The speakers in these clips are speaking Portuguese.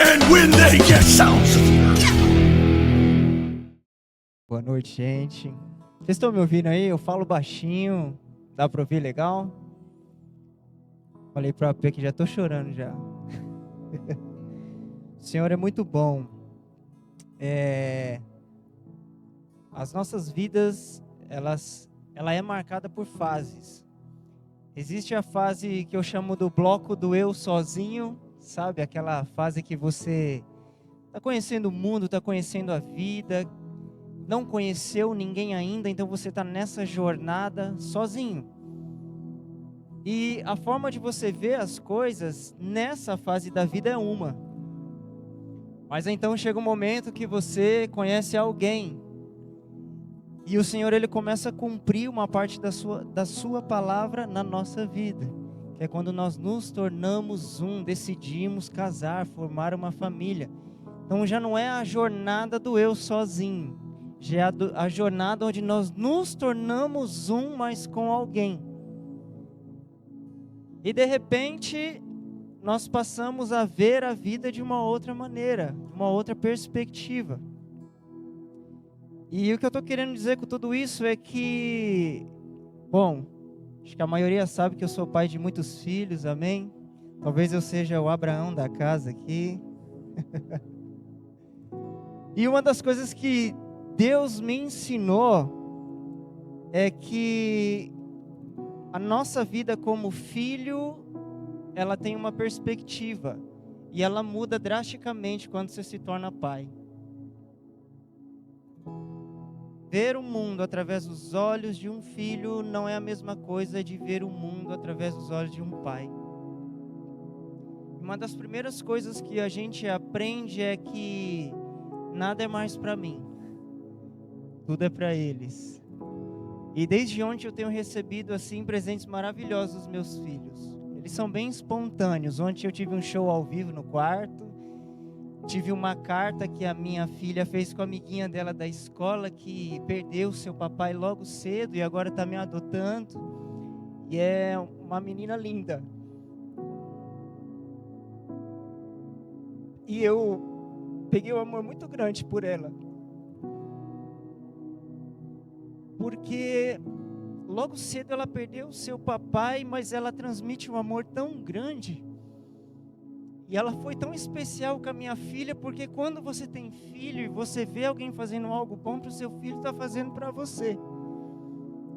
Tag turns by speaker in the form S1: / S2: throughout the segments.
S1: And when they get sounds of fear.
S2: Boa noite, gente. Vocês estão me ouvindo aí? Eu falo baixinho. Dá pra ouvir legal? Falei pro AP que já tô chorando já. O Senhor é muito bom. As nossas vidas, ela é marcada por fases. Existe a fase que eu chamo do bloco do eu sozinho, sabe? Aquela fase que você está conhecendo o mundo, está conhecendo a vida, não conheceu ninguém ainda, então você está nessa jornada sozinho. E a forma de você ver as coisas nessa fase da vida é uma. Mas então chega um momento que você conhece alguém. E o Senhor, Ele começa a cumprir uma parte da sua palavra na nossa vida. Que é quando nós nos tornamos decidimos casar, formar uma família. Então já não é a jornada do eu sozinho. Já é a jornada onde nós nos tornamos mas com alguém. E de repente, nós passamos a ver a vida de uma outra maneira, uma outra perspectiva. E o que eu estou querendo dizer com tudo isso é que, bom, acho que a maioria sabe que eu sou pai de muitos filhos, amém? Talvez eu seja o Abraão da casa aqui. E uma das coisas que Deus me ensinou é que a nossa vida como filho, ela tem uma perspectiva e ela muda drasticamente quando você se torna pai. Ver o mundo através dos olhos de um filho não é a mesma coisa de ver o mundo através dos olhos de um pai. Uma das primeiras coisas que a gente aprende é que nada é mais para mim, tudo é para eles. E desde ontem eu tenho recebido assim presentes maravilhosos dos meus filhos. Eles são bem espontâneos. Ontem eu tive um show ao vivo no quarto. Tive uma carta que a minha filha fez com a amiguinha dela da escola, que perdeu seu papai logo cedo e agora está me adotando. E é uma menina linda. E eu peguei um amor muito grande por ela. Porque logo cedo ela perdeu seu papai, mas ela transmite um amor tão grande. E ela foi tão especial com a minha filha, porque quando você tem filho e você vê alguém fazendo algo bom para o seu filho, está fazendo para você.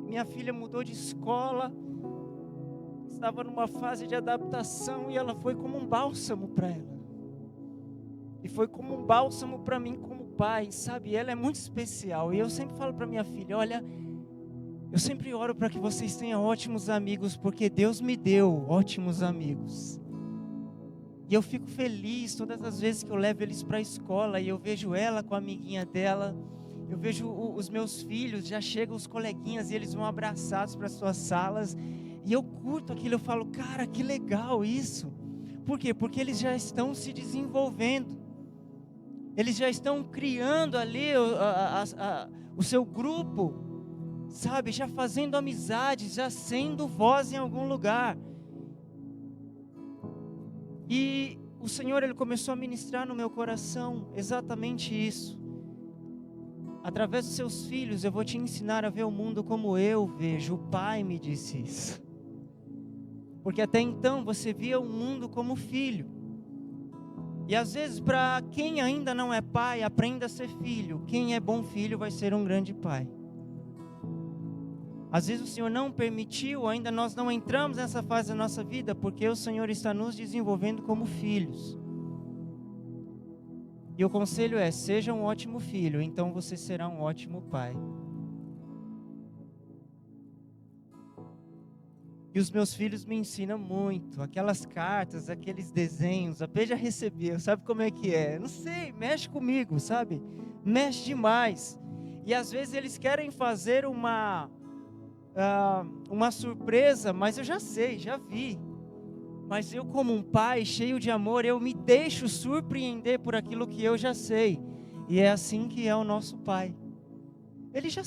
S2: Minha filha mudou de escola, estava numa fase de adaptação e ela foi como um bálsamo para ela. E foi como um bálsamo para mim como pai, sabe? Ela é muito especial. E eu sempre falo para minha filha, olha, eu sempre oro para que vocês tenham ótimos amigos, porque Deus me deu ótimos amigos. E eu fico feliz todas as vezes que eu levo eles para a escola e eu vejo ela com a amiguinha dela. Eu vejo os meus filhos, já chegam os coleguinhas e eles vão abraçados para suas salas. E eu curto aquilo, eu falo, cara, que legal isso. Por quê? Porque eles já estão se desenvolvendo. Eles já estão criando ali o seu grupo, sabe? Já fazendo amizades, já sendo voz em algum lugar. E o Senhor, Ele começou a ministrar no meu coração exatamente isso. Através dos seus filhos, eu vou te ensinar a ver o mundo como eu vejo. O Pai me disse isso. Porque até então você via o mundo como filho. E às vezes, para quem ainda não é pai, aprenda a ser filho. Quem é bom filho vai ser um grande pai. Às vezes o Senhor não permitiu, ainda nós não entramos nessa fase da nossa vida, porque o Senhor está nos desenvolvendo como filhos. E o conselho é, seja um ótimo filho, então você será um ótimo pai. E os meus filhos me ensinam muito, aquelas cartas, aqueles desenhos, a P já recebeu, sabe como é que é? Não sei, mexe comigo, sabe? Mexe demais. E às vezes eles querem fazer uma surpresa, mas eu já sei, já vi. Mas eu como um pai cheio de amor, eu me deixo surpreender por aquilo que eu já sei. E é assim que é o nosso pai. Ele já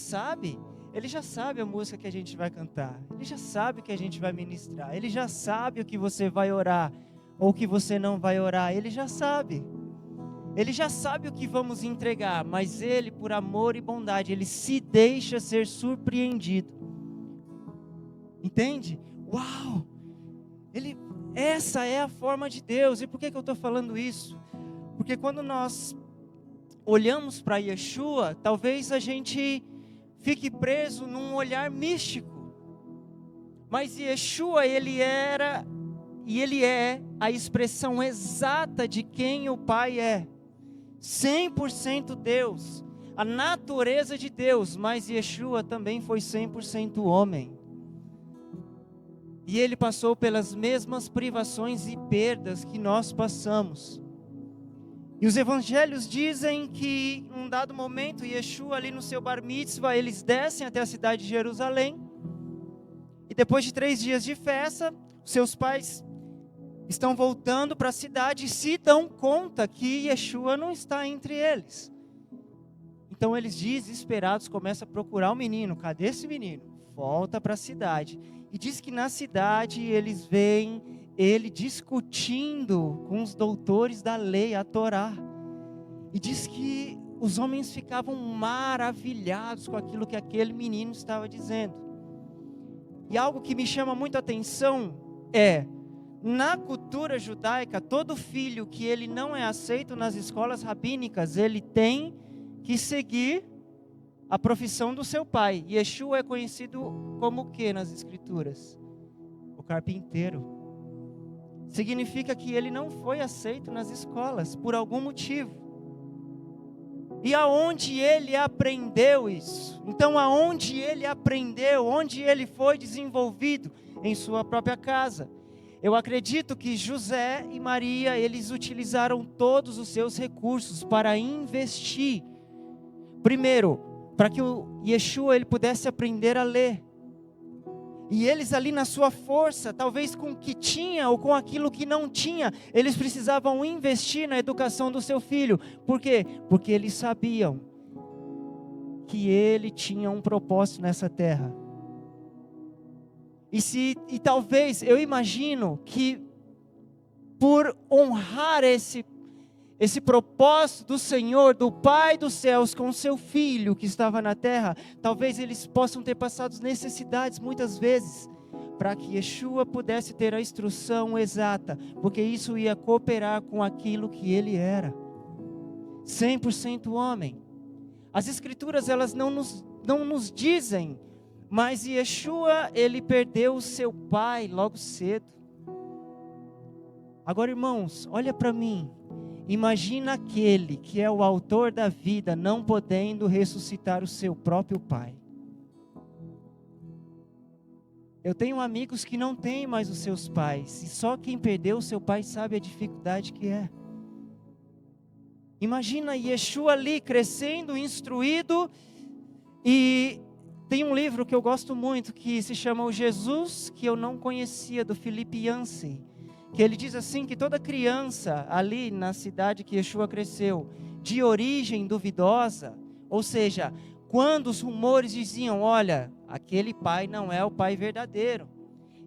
S2: sabe a música que a gente vai cantar. Ele já sabe o que a gente vai ministrar. Ele já sabe o que você vai orar ou o que você não vai orar. Ele já sabe. Ele já sabe o que vamos entregar, mas ele, por amor e bondade, ele se deixa ser surpreendido. Entende? Uau! Essa é a forma de Deus. E por que eu estou falando isso? Porque quando nós olhamos para Yeshua, talvez a gente fique preso num olhar místico. Mas Yeshua, ele era e ele é a expressão exata de quem o Pai é. 100% Deus, a natureza de Deus, mas Yeshua também foi 100% homem. E ele passou pelas mesmas privações e perdas que nós passamos. E os evangelhos dizem que, em um dado momento, Yeshua ali no seu bar mitzvah, eles descem até a cidade de Jerusalém. E depois de 3 dias de festa, seus pais estão voltando para a cidade e se dão conta que Yeshua não está entre eles. Então eles, desesperados, começam a procurar o menino. Cadê esse menino? Volta para a cidade. E diz que na cidade eles veem ele discutindo com os doutores da lei, a Torá. E diz que os homens ficavam maravilhados com aquilo que aquele menino estava dizendo. E algo que me chama muito a atenção é, na cultura judaica, todo filho que ele não é aceito nas escolas rabínicas, ele tem que seguir a profissão do seu pai. Yeshua é conhecido como o que nas escrituras? O carpinteiro. Significa que ele não foi aceito nas escolas por algum motivo. E aonde ele aprendeu isso? Então aonde ele aprendeu, onde ele foi desenvolvido? Em sua própria casa. Eu acredito que José e Maria, eles utilizaram todos os seus recursos para investir. Primeiro, para que o Yeshua ele pudesse aprender a ler. E eles ali na sua força, talvez com o que tinha ou com aquilo que não tinha, eles precisavam investir na educação do seu filho. Por quê? Porque eles sabiam que ele tinha um propósito nessa terra. E talvez, eu imagino que por honrar esse propósito do Senhor, do Pai dos céus com seu filho que estava na terra, talvez eles possam ter passado necessidades muitas vezes, para que Yeshua pudesse ter a instrução exata, porque isso ia cooperar com aquilo que ele era, 100% homem. As escrituras elas não nos dizem, mas Yeshua ele perdeu o seu pai logo cedo. Agora irmãos, olha para mim. Imagina aquele que é o autor da vida não podendo ressuscitar o seu próprio pai. Eu tenho amigos que não têm mais os seus pais, e só quem perdeu o seu pai sabe a dificuldade que é. Imagina Yeshua ali crescendo, instruído, e tem um livro que eu gosto muito que se chama O Jesus que eu não conhecia, do Philip Yancey. Que ele diz assim, que toda criança ali na cidade que Yeshua cresceu, de origem duvidosa, ou seja, quando os rumores diziam, olha, aquele pai não é o pai verdadeiro,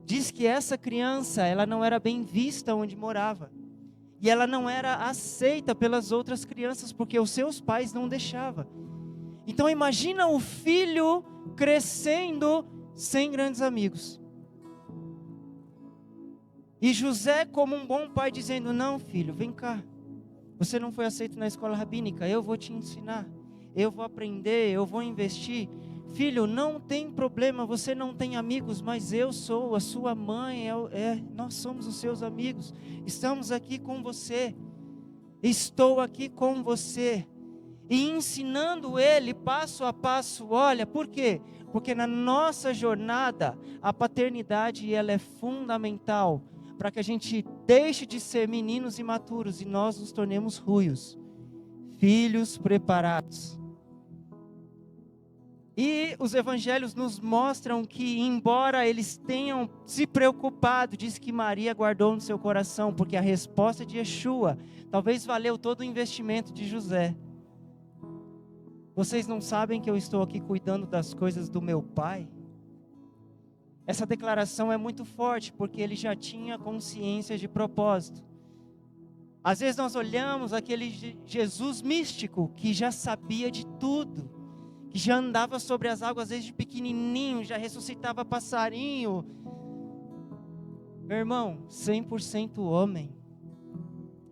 S2: diz que essa criança, ela não era bem vista onde morava, e ela não era aceita pelas outras crianças, porque os seus pais não deixavam. Então imagina o filho crescendo sem grandes amigos. E José, como um bom pai, dizendo, não filho, vem cá, você não foi aceito na escola rabínica, eu vou te ensinar, eu vou aprender, eu vou investir. Filho, não tem problema, você não tem amigos, mas eu sou a sua mãe, nós somos os seus amigos, estamos aqui com você, estou aqui com você. E ensinando ele passo a passo, olha, por quê? Porque na nossa jornada, a paternidade ela é fundamental, para que a gente deixe de ser meninos imaturos e nós nos tornemos ruios, filhos preparados. E os evangelhos nos mostram que, embora eles tenham se preocupado, diz que Maria guardou no seu coração, porque a resposta de Yeshua talvez valeu todo o investimento de José. Vocês não sabem que eu estou aqui cuidando das coisas do meu pai? Essa declaração é muito forte, porque ele já tinha consciência de propósito. Às vezes nós olhamos aquele Jesus místico que já sabia de tudo, que já andava sobre as águas desde pequenininho, já ressuscitava passarinho. Meu irmão, 100% homem.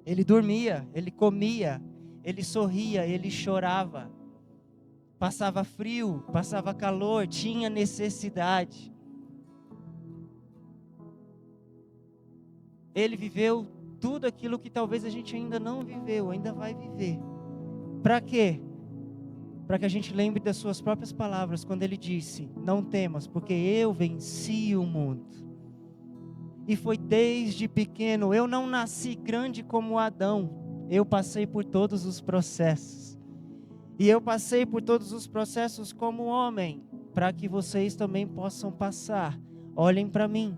S2: Ele dormia, ele comia, ele sorria, ele chorava. Passava frio, passava calor, tinha necessidade. Ele viveu tudo aquilo que talvez a gente ainda não viveu, ainda vai viver. Para quê? Para que a gente lembre das suas próprias palavras, quando ele disse: não temas, porque eu venci o mundo. E foi desde pequeno, eu não nasci grande como Adão, eu passei por todos os processos. E eu passei por todos os processos como homem, para que vocês também possam passar. Olhem para mim.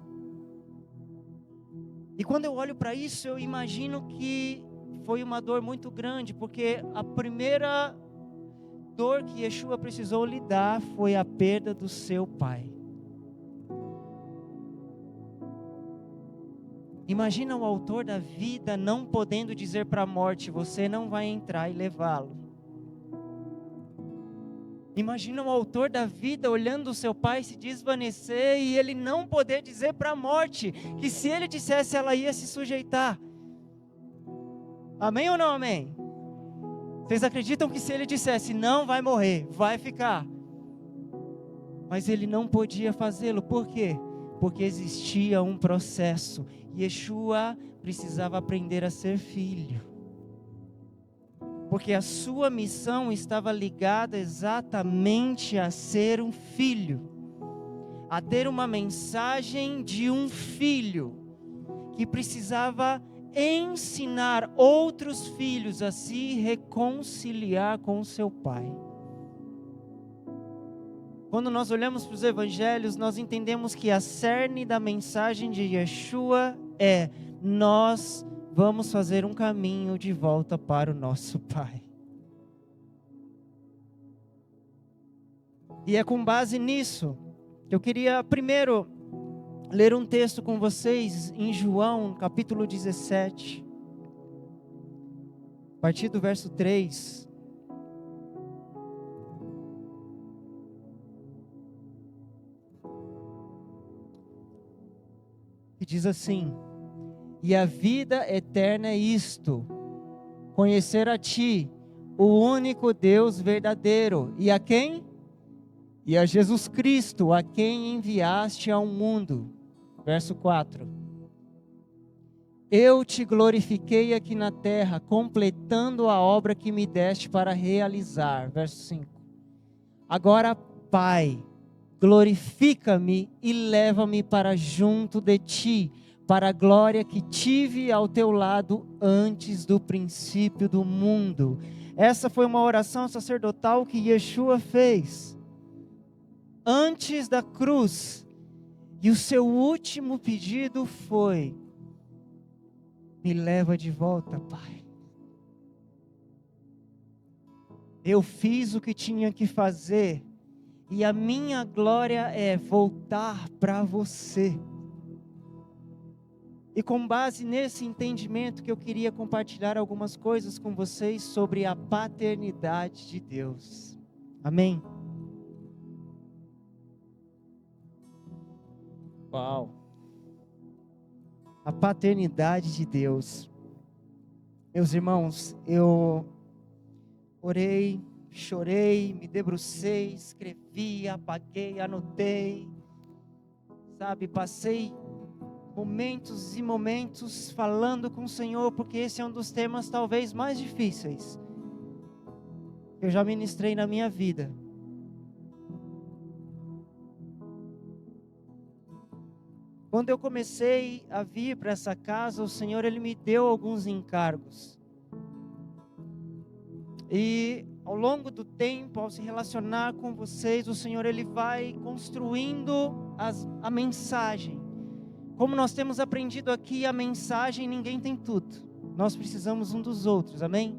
S2: E quando eu olho para isso, eu imagino que foi uma dor muito grande, porque a primeira dor que Yeshua precisou lidar foi a perda do seu pai. Imagina o autor da vida não podendo dizer para a morte: você não vai entrar e levá-lo. Imagina o autor da vida olhando o seu pai se desvanecer e ele não poder dizer para a morte que se ele dissesse ela ia se sujeitar. Amém ou não amém? Vocês acreditam que se ele dissesse não vai morrer, vai ficar? Mas ele não podia fazê-lo, por quê? Porque existia um processo. Yeshua precisava aprender a ser filho. Porque a sua missão estava ligada exatamente a ser um filho. A ter uma mensagem de um filho. Que precisava ensinar outros filhos a se reconciliar com seu pai. Quando nós olhamos para os evangelhos, nós entendemos que a cerne da mensagem de Yeshua é: nós vamos fazer um caminho de volta para o nosso Pai. E é com base nisso que eu queria primeiro ler um texto com vocês em João, capítulo 17, a partir do verso 3. Que diz assim: e a vida eterna é isto, conhecer a Ti, o único Deus verdadeiro, e a quem? E a Jesus Cristo, a quem enviaste ao mundo. Verso 4. Eu te glorifiquei aqui na terra, completando a obra que me deste para realizar. Verso 5. Agora, Pai, glorifica-me e leva-me para junto de Ti, para a glória que tive ao Teu lado antes do princípio do mundo. Essa foi uma oração sacerdotal que Yeshua fez antes da cruz. E o seu último pedido foi: me leva de volta, Pai. Eu fiz o que tinha que fazer, e a minha glória é voltar para você. E com base nesse entendimento que eu queria compartilhar algumas coisas com vocês sobre a paternidade de Deus. Amém? Uau! A paternidade de Deus. Meus irmãos, eu orei, chorei, me debrucei, escrevi, apaguei, anotei, sabe, passei momentos e momentos falando com o Senhor, porque esse é um dos temas talvez mais difíceis que eu já ministrei na minha vida. Quando eu comecei a vir para essa casa, o Senhor Ele me deu alguns encargos. E ao longo do tempo, ao se relacionar com vocês, o Senhor Ele vai construindo a mensagem. Como nós temos aprendido aqui, a mensagem, ninguém tem tudo. Nós precisamos um dos outros, amém?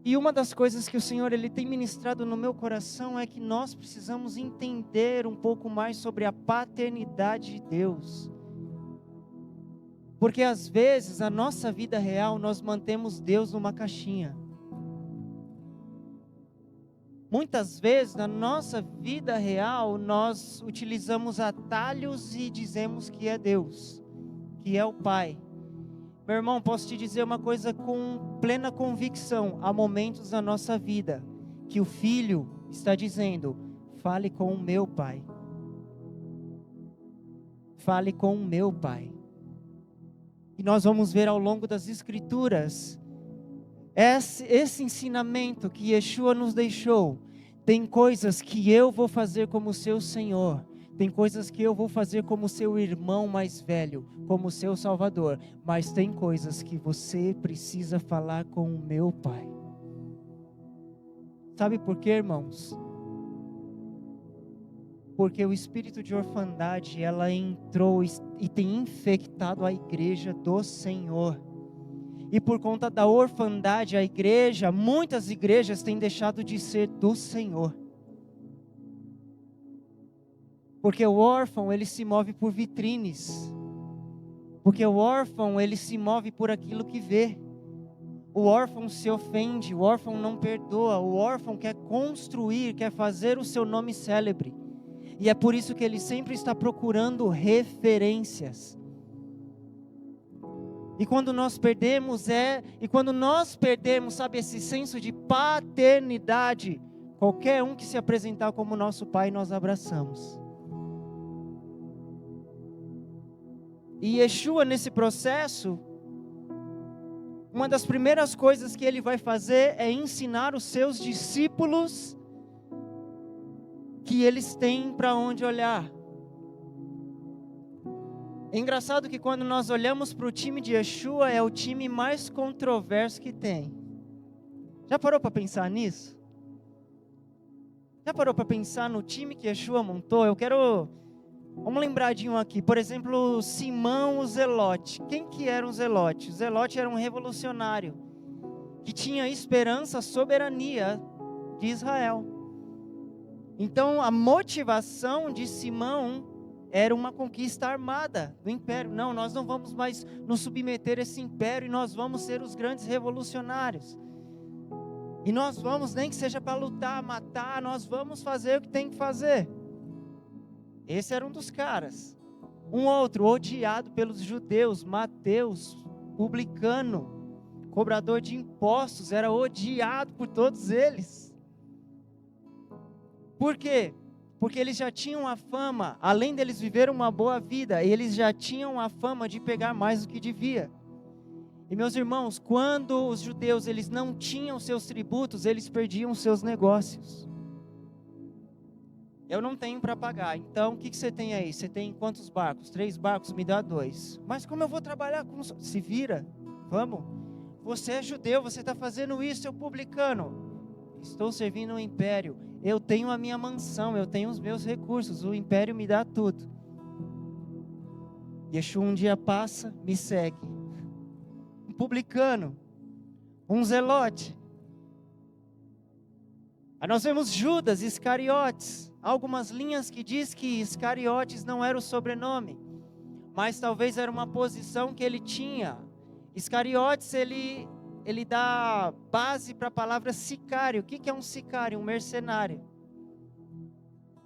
S2: E uma das coisas que o Senhor Ele tem ministrado no meu coração é que nós precisamos entender um pouco mais sobre a paternidade de Deus. Porque às vezes, na nossa vida real, nós mantemos Deus numa caixinha. Muitas vezes, na nossa vida real, nós utilizamos atalhos e dizemos que é Deus, que é o Pai. Meu irmão, posso te dizer uma coisa com plena convicção. Há momentos na nossa vida que o Filho está dizendo: fale com o meu Pai. Fale com o meu Pai. E nós vamos ver ao longo das Escrituras, esse ensinamento que Yeshua nos deixou. Tem coisas que eu vou fazer como seu Senhor. Tem coisas que eu vou fazer como seu irmão mais velho, como seu Salvador. Mas tem coisas que você precisa falar com o meu Pai. Sabe por quê, irmãos? Porque o espírito de orfandade, ela entrou e tem infectado a igreja do Senhor. E por conta da orfandade, muitas igrejas têm deixado de ser do Senhor. Porque o órfão, ele se move por vitrines. Porque o órfão, ele se move por aquilo que vê. O órfão se ofende, o órfão não perdoa, o órfão quer construir, quer fazer o seu nome célebre. E é por isso que ele sempre está procurando referências. E quando nós perdemos, sabe, esse senso de paternidade, qualquer um que se apresentar como nosso pai, nós abraçamos. E Yeshua, nesse processo, uma das primeiras coisas que ele vai fazer é ensinar os seus discípulos que eles têm para onde olhar. É engraçado que quando nós olhamos para o time de Yeshua, é o time mais controverso que tem. Já parou para pensar nisso? Já parou para pensar no time que Yeshua montou? Vamos lembrar de um aqui. Por exemplo, Simão o Zelote. Quem que era um Zelote? O Zelote era um revolucionário que tinha esperança, soberania de Israel. Então, a motivação de Simão era uma conquista armada do império. Não, nós não vamos mais nos submeter a esse império e nós vamos ser os grandes revolucionários. E nós vamos, nem que seja para lutar, matar, nós vamos fazer o que tem que fazer. Esse era um dos caras. Um outro, odiado pelos judeus, Mateus, publicano, cobrador de impostos, era odiado por todos eles. Por quê? Porque eles já tinham a fama, além deles viver uma boa vida, eles já tinham a fama de pegar mais do que devia. E meus irmãos, quando os judeus eles não tinham seus tributos, eles perdiam seus negócios. Eu não tenho para pagar, então o que você tem aí? Você tem quantos barcos? 3 barcos, me dá 2. Mas como eu vou trabalhar com... Se vira, vamos. Você é judeu, você está fazendo isso, eu publicano. Estou servindo o império. Eu tenho a minha mansão, eu tenho os meus recursos, o império me dá tudo. Yeshua um dia passa, me segue. Um publicano, um zelote. Aí nós vemos Judas Iscariotes. Algumas linhas que diz que Iscariotes não era o sobrenome, mas talvez era uma posição que ele tinha. Iscariotes, ele dá base para a palavra sicário. O que é um sicário? Um mercenário.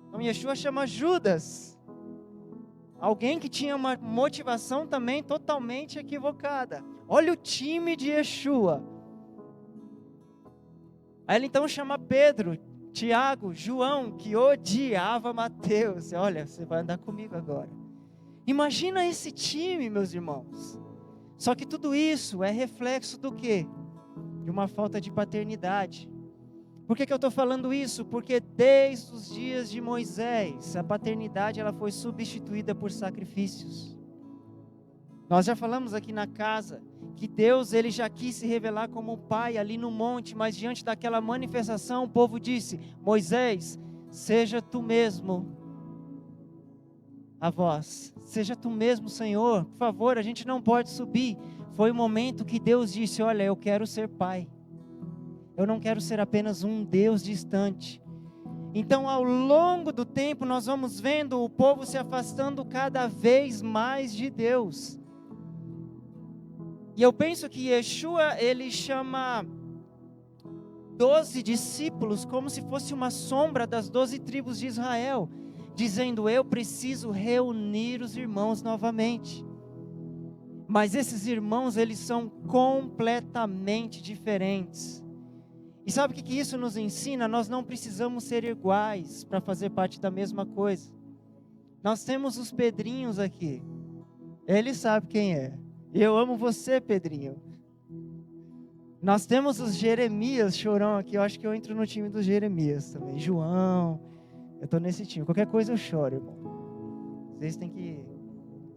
S2: Então Yeshua chama Judas, alguém que tinha uma motivação também totalmente equivocada. Olha o time de Yeshua. Aí ele então chama Pedro, Tiago, João, que odiava Mateus. Olha, você vai andar comigo agora. Imagina esse time, meus irmãos. Só que tudo isso é reflexo do quê? De uma falta de paternidade. Por que eu estou falando isso? Porque desde os dias de Moisés, a paternidade ela foi substituída por sacrifícios. Nós já falamos aqui na casa que Deus ele já quis se revelar como pai ali no monte, mas diante daquela manifestação o povo disse: Moisés, seja tu mesmo a voz, seja tu mesmo, Senhor, por favor, a gente não pode subir. Foi o momento que Deus disse: olha, eu quero ser pai, eu não quero ser apenas um Deus distante. Então ao longo do tempo nós vamos vendo o povo se afastando cada vez mais de Deus. E eu penso que Yeshua, ele chama 12 discípulos como se fosse uma sombra das 12 tribos de Israel, dizendo: eu preciso reunir os irmãos novamente. Mas esses irmãos, eles são completamente diferentes. E sabe o que isso nos ensina? Nós não precisamos ser iguais para fazer parte da mesma coisa. Nós temos os Pedrinhos aqui. Ele sabe quem é. Eu amo você, Pedrinho. Nós temos os Jeremias Chorão aqui. Eu acho que eu entro no time dos Jeremias também. João. Eu estou nesse time. Qualquer coisa eu choro, irmão. Vocês têm que...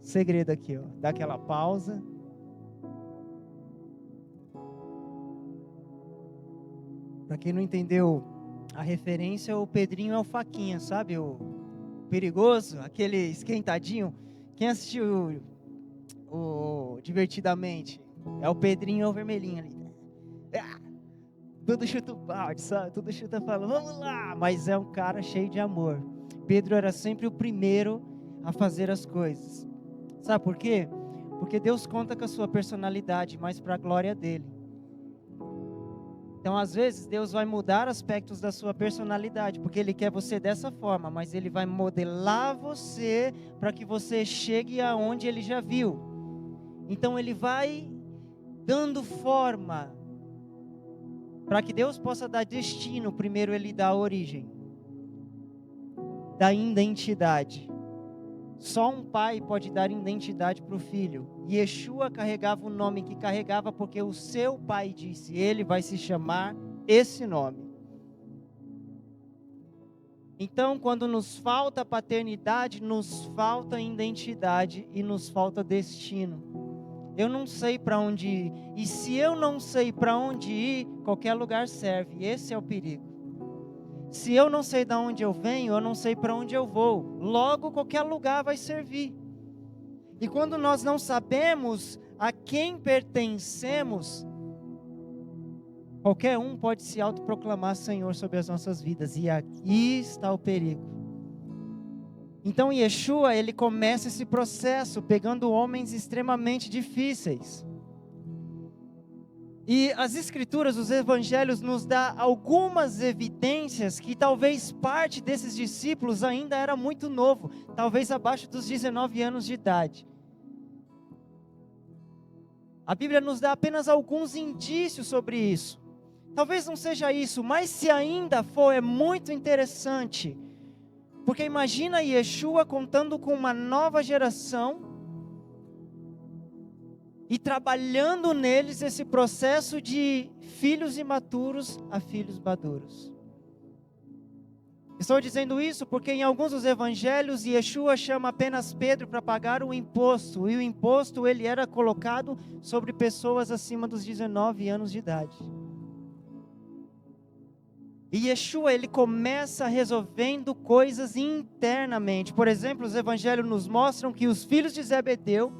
S2: Segredo aqui, ó. Dá aquela pausa. Para quem não entendeu a referência, o Pedrinho é o Faquinha, sabe? O perigoso, aquele esquentadinho. Quem assistiu o Divertidamente? É o Pedrinho, é o vermelhinho ali. Tudo chuta o balde, sabe? Tudo chuta fala, vamos lá! Mas é um cara cheio de amor. Pedro era sempre o primeiro a fazer as coisas. Sabe por quê? Porque Deus conta com a sua personalidade, mas para a glória dele. Então, às vezes, Deus vai mudar aspectos da sua personalidade, porque Ele quer você dessa forma, mas Ele vai modelar você para que você chegue aonde Ele já viu. Então, Ele vai dando forma para que Deus possa dar destino. Primeiro Ele dá a origem, dá identidade. Só um pai pode dar identidade para o filho. E Yeshua carregava o nome que carregava porque o seu pai disse: ele vai se chamar esse nome. Então, quando nos falta paternidade, nos falta identidade e nos falta destino. Eu não sei para onde ir. E se eu não sei para onde ir, qualquer lugar serve. Esse é o perigo. Se eu não sei de onde eu venho, eu não sei para onde eu vou. Logo, qualquer lugar vai servir. E quando nós não sabemos a quem pertencemos, qualquer um pode se autoproclamar Senhor sobre as nossas vidas. E aqui está o perigo. Então, Yeshua, ele começa esse processo pegando homens extremamente difíceis. E as escrituras, os evangelhos nos dão algumas evidências que talvez parte desses discípulos ainda era muito novo, talvez abaixo dos 19 anos de idade. A Bíblia nos dá apenas alguns indícios sobre isso. Talvez não seja isso, mas se ainda for, é muito interessante. Porque imagina Yeshua contando com uma nova geração e trabalhando neles esse processo de filhos imaturos a filhos maduros. Estou dizendo isso porque em alguns dos evangelhos Yeshua chama apenas Pedro para pagar o imposto. E o imposto ele era colocado sobre pessoas acima dos 19 anos de idade. E Yeshua ele começa resolvendo coisas internamente. Por exemplo, os evangelhos nos mostram que os filhos de Zebedeu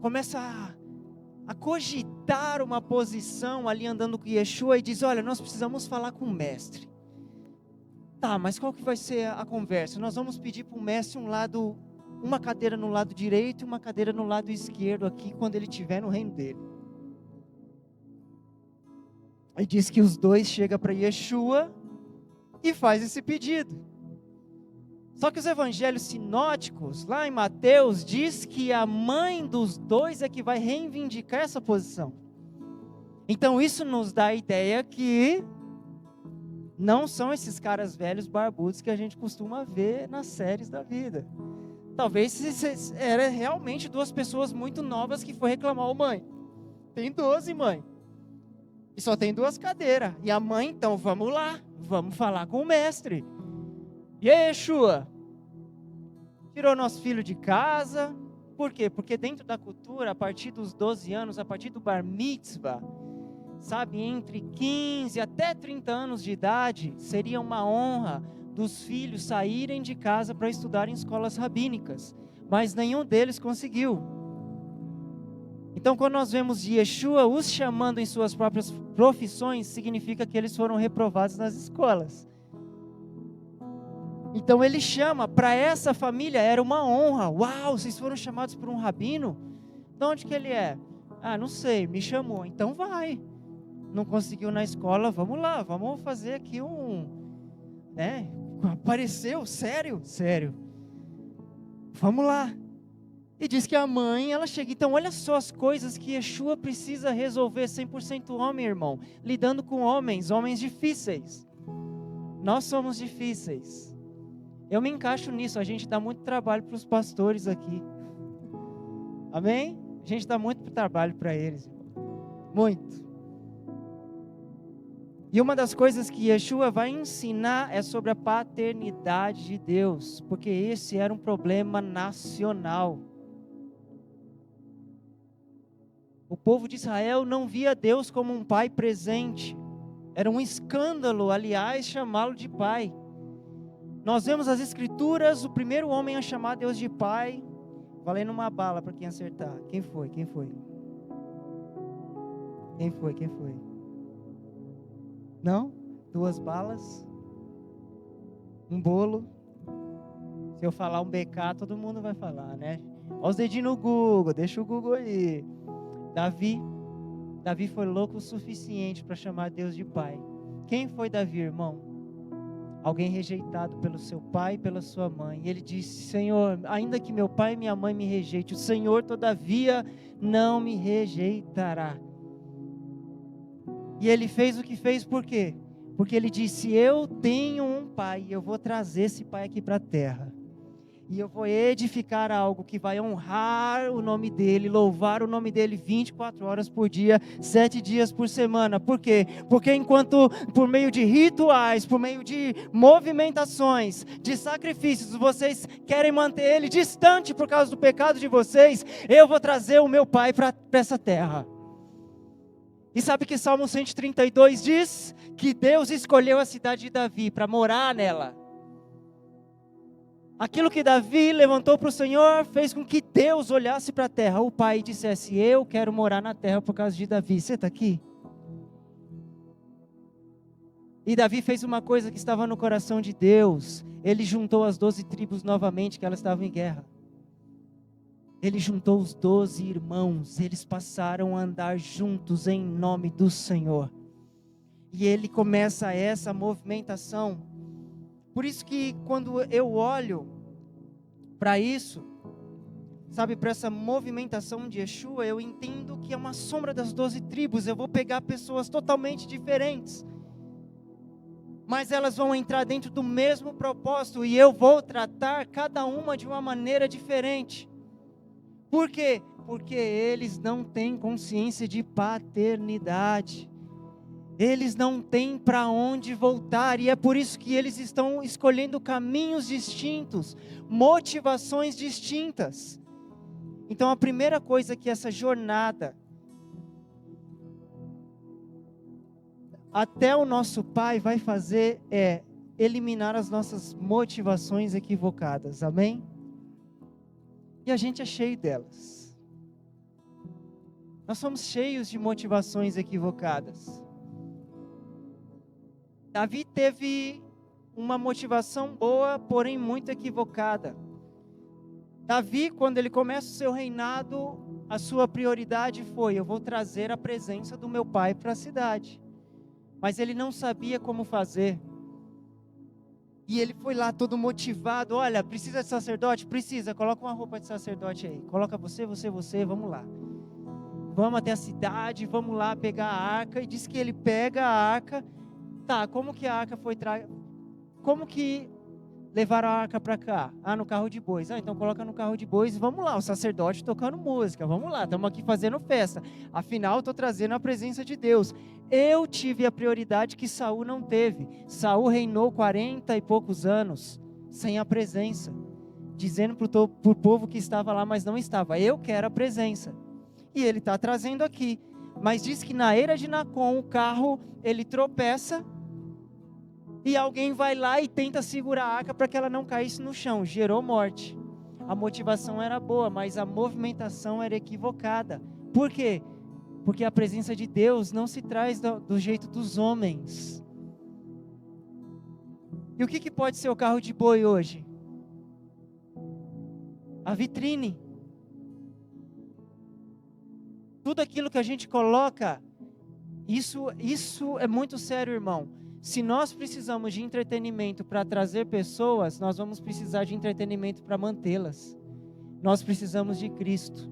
S2: começa a cogitar uma posição ali andando com Yeshua e diz: olha, nós precisamos falar com o mestre. Tá, mas qual que vai ser a conversa? Nós vamos pedir para o mestre uma cadeira no lado direito e uma cadeira no lado esquerdo aqui, quando ele estiver no reino dele. Aí diz que os dois chegam para Yeshua e faz esse pedido. Só que os evangelhos sinóticos, lá em Mateus, diz que a mãe dos dois é que vai reivindicar essa posição. Então isso nos dá a ideia que não são esses caras velhos barbudos que a gente costuma ver nas séries da vida. Talvez era realmente duas pessoas muito novas que foi reclamar: ô mãe, tem 12, mãe. E só tem 2 cadeiras. E a mãe, então, vamos lá, vamos falar com o mestre. E aí, Yeshua? Tirou nosso filho de casa. Por quê? Porque dentro da cultura, a partir dos 12 anos, a partir do bar mitzvah, sabe, entre 15 até 30 anos de idade, seria uma honra dos filhos saírem de casa para estudar em escolas rabínicas. Mas nenhum deles conseguiu. Então, quando nós vemos Yeshua os chamando em suas próprias profissões, significa que eles foram reprovados nas escolas. Então ele chama, para essa família era uma honra. Uau, vocês foram chamados por um rabino? De onde que ele é? Ah, não sei, me chamou, então vai. Não conseguiu na escola, vamos lá, vamos fazer aqui né? Apareceu, sério, sério. Vamos lá. E diz que a mãe, ela chega. Então, olha só as coisas que Yeshua precisa resolver, 100% homem, irmão. Lidando com homens difíceis. Nós somos difíceis. Eu me encaixo nisso, a gente dá muito trabalho para os pastores aqui. Amém? A gente dá muito trabalho para eles. Muito. E uma das coisas que Yeshua vai ensinar é sobre a paternidade de Deus. Porque esse era um problema nacional. O povo de Israel não via Deus como um pai presente. Era um escândalo, aliás, chamá-lo de pai. Nós vemos as escrituras, o primeiro homem a chamar Deus de pai, valendo uma bala para quem acertar. Quem foi? Quem foi? Quem foi? Quem foi? Não? 2 balas? Um bolo? Se eu falar um BK, todo mundo vai falar, né? Olha os dedinhos no Google, deixa o Google aí. Davi foi louco o suficiente para chamar Deus de pai. Quem foi Davi, irmão? Alguém rejeitado pelo seu pai e pela sua mãe. E ele disse: Senhor, ainda que meu pai e minha mãe me rejeitem, o Senhor todavia não me rejeitará. E ele fez o que fez por quê? Porque ele disse: eu tenho um pai, eu vou trazer esse pai aqui para a terra. E eu vou edificar algo que vai honrar o nome dele, louvar o nome dele 24 horas por dia, 7 dias por semana. Por quê? Porque enquanto por meio de rituais, por meio de movimentações, de sacrifícios, vocês querem manter ele distante por causa do pecado de vocês, eu vou trazer o meu pai para essa terra. E sabe que Salmo 132 diz? Que Deus escolheu a cidade de Davi para morar nela. Aquilo que Davi levantou para o Senhor fez com que Deus olhasse para a terra, o pai, e dissesse: eu quero morar na terra por causa de Davi. Você está aqui? E Davi fez uma coisa que estava no coração de Deus. Ele juntou as 12 tribos novamente, que elas estavam em guerra. Ele juntou os 12 irmãos, eles passaram a andar juntos em nome do Senhor. E ele começa essa movimentação. Por isso que quando eu olho para isso, sabe, para essa movimentação de Yeshua, eu entendo que é uma sombra das 12 tribos. Eu vou pegar pessoas totalmente diferentes, mas elas vão entrar dentro do mesmo propósito, e eu vou tratar cada uma de uma maneira diferente. Por quê? Porque eles não têm consciência de paternidade. Eles não têm para onde voltar, e é por isso que eles estão escolhendo caminhos distintos, motivações distintas. Então a primeira coisa que essa jornada até o nosso Pai vai fazer é eliminar as nossas motivações equivocadas, amém? E a gente é cheio delas. Nós somos cheios de motivações equivocadas. Davi teve uma motivação boa, porém muito equivocada. Davi, quando ele começa o seu reinado, a sua prioridade foi: eu vou trazer a presença do meu pai para a cidade. Mas ele não sabia como fazer. E ele foi lá todo motivado: olha, precisa de sacerdote? Precisa, coloca uma roupa de sacerdote aí. Coloca você, vamos lá. Vamos até a cidade, vamos lá pegar a arca. E diz que ele pega a arca. Tá, como que a arca foi Como que levaram a arca para cá? Ah, no carro de bois. Ah, então coloca no carro de bois e vamos lá, o sacerdote tocando música. Vamos lá, estamos aqui fazendo festa. Afinal, estou trazendo a presença de Deus. Eu tive a prioridade que Saul não teve. Saul reinou 40 e poucos anos sem a presença, dizendo para o povo que estava lá, mas não estava. Eu quero a presença. E ele está trazendo aqui. Mas diz que na eira de Nacon, o carro, ele tropeça, e alguém vai lá e tenta segurar a arca para que ela não caísse no chão. Gerou morte. A motivação era boa, mas a movimentação era equivocada. Por quê? Porque a presença de Deus não se traz do jeito dos homens. E o que pode ser o carro de boi hoje? A vitrine. tudo aquilo que a gente coloca, isso é muito sério, irmão. Se nós precisamos de entretenimento para trazer pessoas, nós vamos precisar de entretenimento para mantê-las. Nós precisamos de Cristo.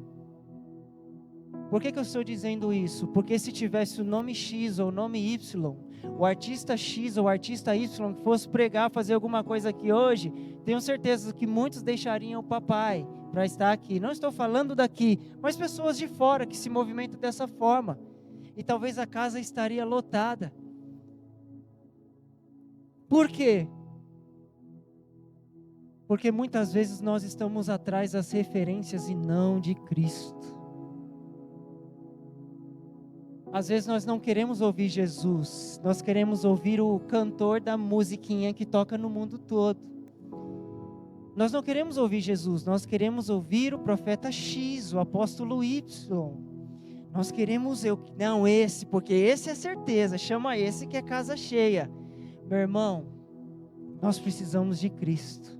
S2: Por que eu estou dizendo isso? Porque se tivesse o nome X ou o nome Y, o artista X ou o artista Y fosse pregar, fazer alguma coisa aqui hoje, tenho certeza que muitos deixariam o papai para estar aqui. Não estou falando daqui, mas pessoas de fora que se movimentam dessa forma. E talvez a casa estaria lotada. Por quê? Porque muitas vezes nós estamos atrás das referências e não de Cristo. Às vezes nós não queremos ouvir Jesus, nós queremos ouvir o cantor da musiquinha que toca no mundo todo. Nós não queremos ouvir Jesus, nós queremos ouvir o profeta X, o apóstolo Y. Nós queremos, não esse, porque esse é certeza, chama esse que é casa cheia. Meu irmão, nós precisamos de Cristo.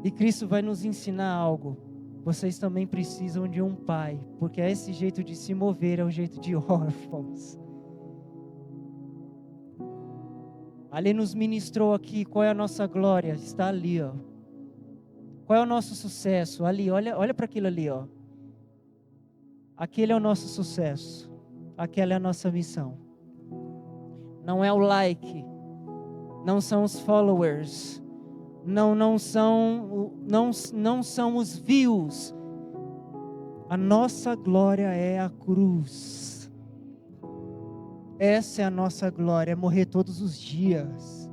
S2: E Cristo vai nos ensinar algo. Vocês também precisam de um pai, porque esse jeito de se mover é um jeito de órfãos. Ali nos ministrou aqui, qual é a nossa glória? Está ali, ó. Qual é o nosso sucesso? Ali, olha para aquilo ali, ó. Aquele é o nosso sucesso. Aquela é a nossa missão. Não é o like, não são os followers, não são os views. A nossa glória é a cruz. Essa é a nossa glória, morrer todos os dias.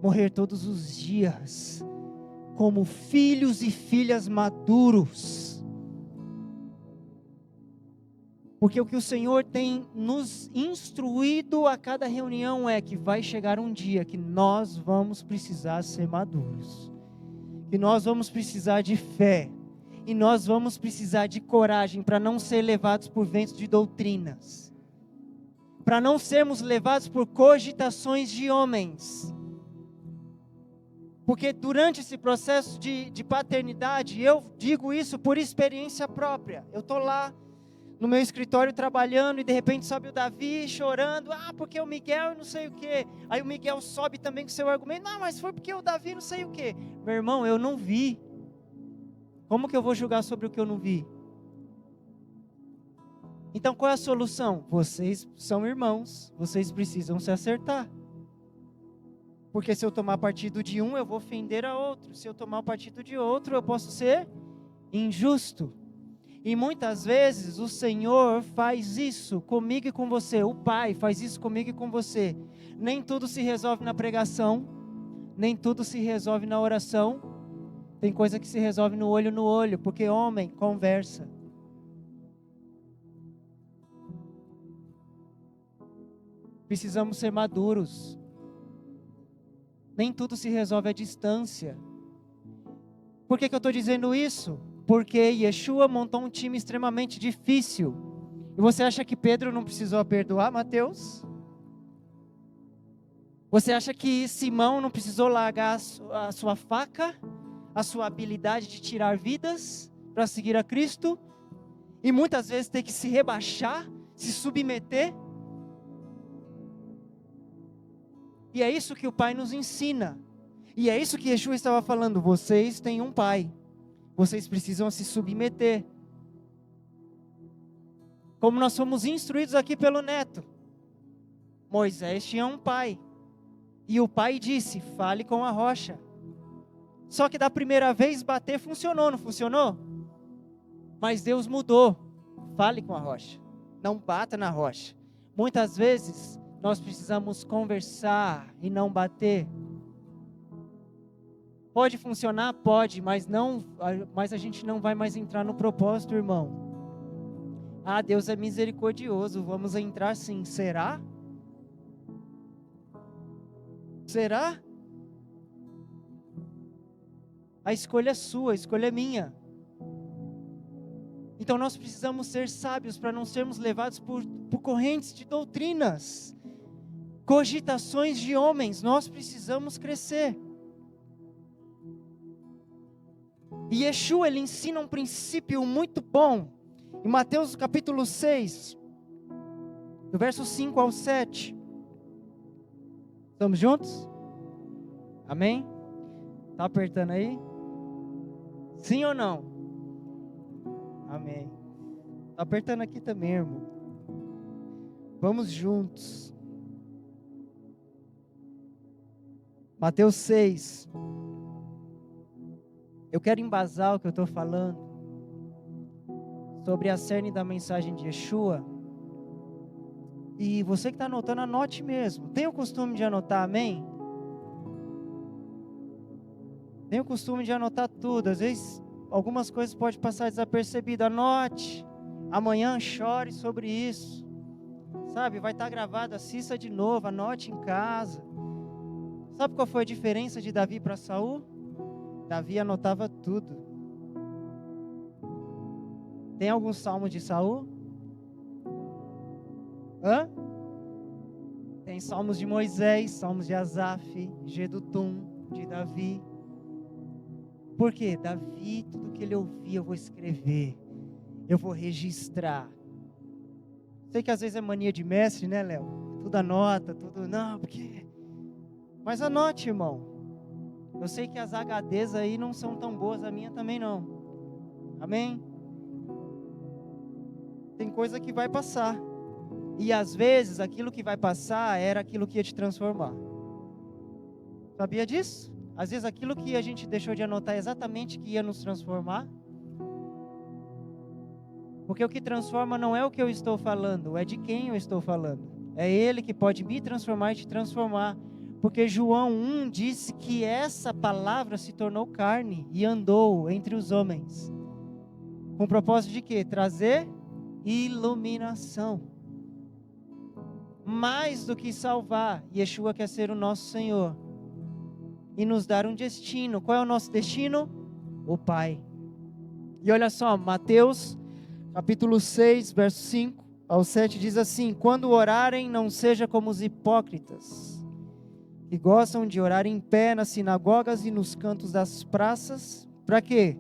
S2: Morrer todos os dias como filhos e filhas maduros. Porque o que o Senhor tem nos instruído a cada reunião é que vai chegar um dia que nós vamos precisar ser maduros. Que nós vamos precisar de fé. E nós vamos precisar de coragem para não ser levados por ventos de doutrinas. Para não sermos levados por cogitações de homens. Porque durante esse processo de paternidade, eu digo isso por experiência própria. Eu estou lá no meu escritório trabalhando e de repente sobe o Davi chorando, porque o Miguel não sei o que, aí o Miguel sobe também com seu argumento, mas foi porque o Davi não sei o que. Meu irmão, eu não vi, como que eu vou julgar sobre o que eu não vi? Então qual é a solução? Vocês são irmãos, vocês precisam se acertar, porque se eu tomar partido de um, eu vou ofender a outro, se eu tomar o partido de outro, eu posso ser injusto. E muitas vezes o Senhor faz isso comigo e com você. O Pai faz isso comigo e com você. Nem tudo se resolve na pregação. Nem tudo se resolve na oração. Tem coisa que se resolve no olho. Porque homem conversa. Precisamos ser maduros. Nem tudo se resolve à distância. Por que eu estou dizendo isso? Porque Yeshua montou um time extremamente difícil. E você acha que Pedro não precisou perdoar Mateus? Você acha que Simão não precisou largar a sua faca, a sua habilidade de tirar vidas para seguir a Cristo? E muitas vezes ter que se rebaixar, se submeter? E é isso que o Pai nos ensina. E é isso que Yeshua estava falando. Vocês têm um Pai. Vocês precisam se submeter. Como nós fomos instruídos aqui pelo Neto. Moisés tinha um pai. E o pai disse, fale com a rocha. Só que da primeira vez bater funcionou, não funcionou? Mas Deus mudou. Fale com a rocha. Não bata na rocha. Muitas vezes nós precisamos conversar e não bater. Pode funcionar? Pode, mas a gente não vai mais entrar no propósito, irmão. Deus é misericordioso, vamos entrar sim. Será? Será? A escolha é sua, a escolha é minha. Então nós precisamos ser sábios para não sermos levados por correntes de doutrinas, cogitações de homens. Nós precisamos crescer. E Yeshua, ele ensina um princípio muito bom, Em Mateus capítulo 6, do verso 5 ao 7. Estamos juntos? Amém? Está apertando aí? Sim ou não? Amém. Está apertando aqui também, irmão. Vamos juntos. Mateus 6. Eu quero embasar o que eu estou falando sobre a cerne da mensagem de Yeshua. E você que está anotando, anote mesmo. Tem o costume de anotar, amém? Tem o costume de anotar tudo. Às vezes, algumas coisas podem passar desapercebido. Anote. Amanhã chore sobre isso. Sabe, vai estar gravado, assista de novo, anote em casa. Sabe qual foi a diferença de Davi para Saul? Davi anotava tudo. Tem alguns salmos de Saul? Hã? Tem salmos de Moisés, salmos de Asaf, Gedutum, de Davi. Por quê? Davi, tudo que ele ouvia eu vou escrever, eu vou registrar. Sei que às vezes é mania de mestre, né, Léo? Tudo anota, tudo, não, porque... Mas anote, irmão. Eu sei que as HDs aí não são tão boas, a minha também não. Amém? Tem coisa que vai passar. E às vezes aquilo que vai passar era aquilo que ia te transformar. Sabia disso? Às vezes aquilo que a gente deixou de anotar é exatamente que ia nos transformar. Porque o que transforma não é o que eu estou falando, é de quem eu estou falando. É Ele que pode me transformar e te transformar. Porque João 1 disse que essa palavra se tornou carne e andou entre os homens. Com o propósito de quê? Trazer iluminação. Mais do que salvar, Yeshua quer ser o nosso Senhor. E nos dar um destino. Qual é o nosso destino? O Pai. E olha só, Mateus capítulo 6, verso 5 ao 7 diz assim: quando orarem, não seja como os hipócritas, que gostam de orar em pé nas sinagogas e nos cantos das praças. Para quê?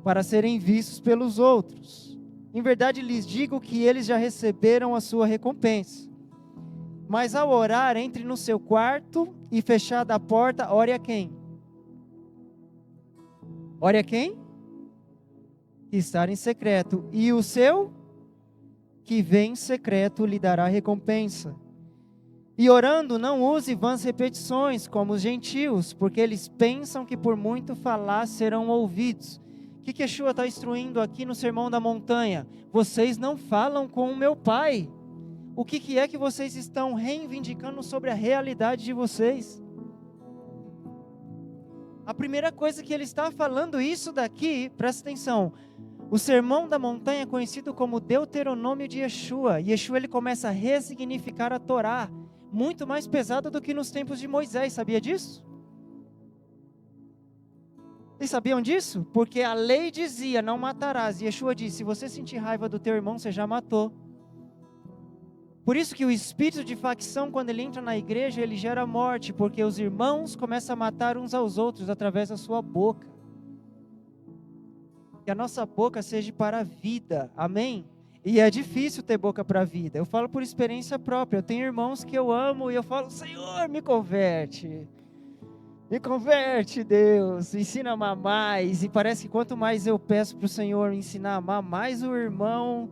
S2: Para serem vistos pelos outros. Em verdade lhes digo que eles já receberam a sua recompensa. Mas ao orar, entre no seu quarto e fechada a porta, ore a quem? Ore a quem? Que está em secreto. E o seu, que vem em secreto, lhe dará recompensa. E orando, não use vãs repetições, como os gentios, porque eles pensam que por muito falar serão ouvidos. O que Yeshua está instruindo aqui no Sermão da Montanha? Vocês não falam com o meu Pai. O que é que vocês estão reivindicando sobre a realidade de vocês? A primeira coisa que ele está falando isso daqui, presta atenção. O Sermão da Montanha é conhecido como Deuteronômio de Yeshua. Yeshua ele começa a ressignificar a Torá, muito mais pesada do que nos tempos de Moisés. Sabia disso? Vocês sabiam disso? Porque a lei dizia, não matarás. E Yeshua disse, se você sentir raiva do teu irmão, você já matou. Por isso que o espírito de facção, quando ele entra na igreja, ele gera morte, porque os irmãos começam a matar uns aos outros através da sua boca. Que a nossa boca seja para a vida, amém? E é difícil ter boca para a vida, eu falo por experiência própria. Eu tenho irmãos que eu amo e eu falo, Senhor, me converte, Deus, ensina a amar mais. E parece que quanto mais eu peço para o Senhor ensinar a amar, mais o irmão,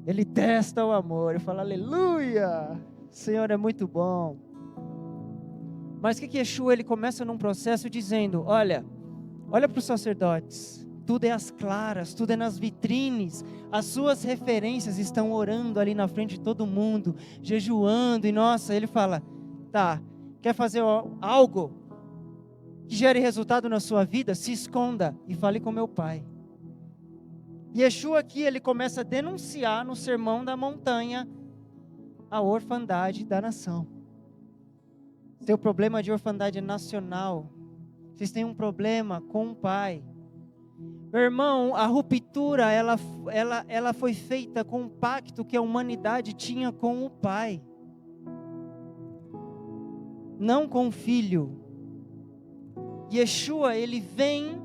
S2: ele testa o amor. Eu falo, aleluia, o Senhor é muito bom. Mas o que Yeshua, ele começa num processo dizendo, olha para os sacerdotes, tudo é às claras, tudo é nas vitrines, as suas referências estão orando ali na frente de todo mundo, jejuando, e nossa, ele fala, tá, quer fazer algo que gere resultado na sua vida? Se esconda e fale com meu Pai. Yeshua aqui, ele começa a denunciar no Sermão da Montanha a orfandade da nação. Seu problema de orfandade é nacional. Vocês têm um problema com o Pai. Meu irmão, a ruptura, ela foi feita com o pacto que a humanidade tinha com o Pai. Não com o Filho. Yeshua, ele vem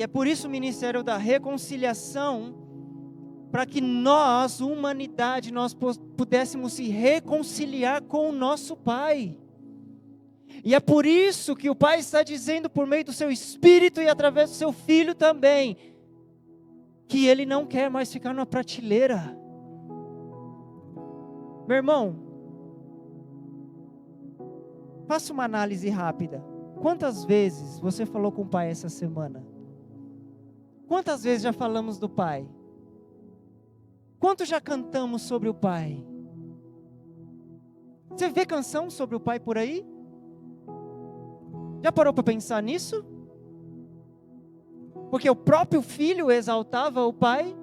S2: E é por isso o ministério da reconciliação, para que nós, humanidade, nós pudéssemos se reconciliar com o nosso Pai. E é por isso que o Pai está dizendo por meio do seu Espírito e através do seu Filho também, que Ele não quer mais ficar numa prateleira. Meu irmão, faça uma análise rápida. Quantas vezes você falou com o Pai essa semana? Quantas vezes já falamos do Pai? Quanto já cantamos sobre o Pai? Você vê canção sobre o Pai por aí? Já parou para pensar nisso? Porque o próprio Filho exaltava o Pai.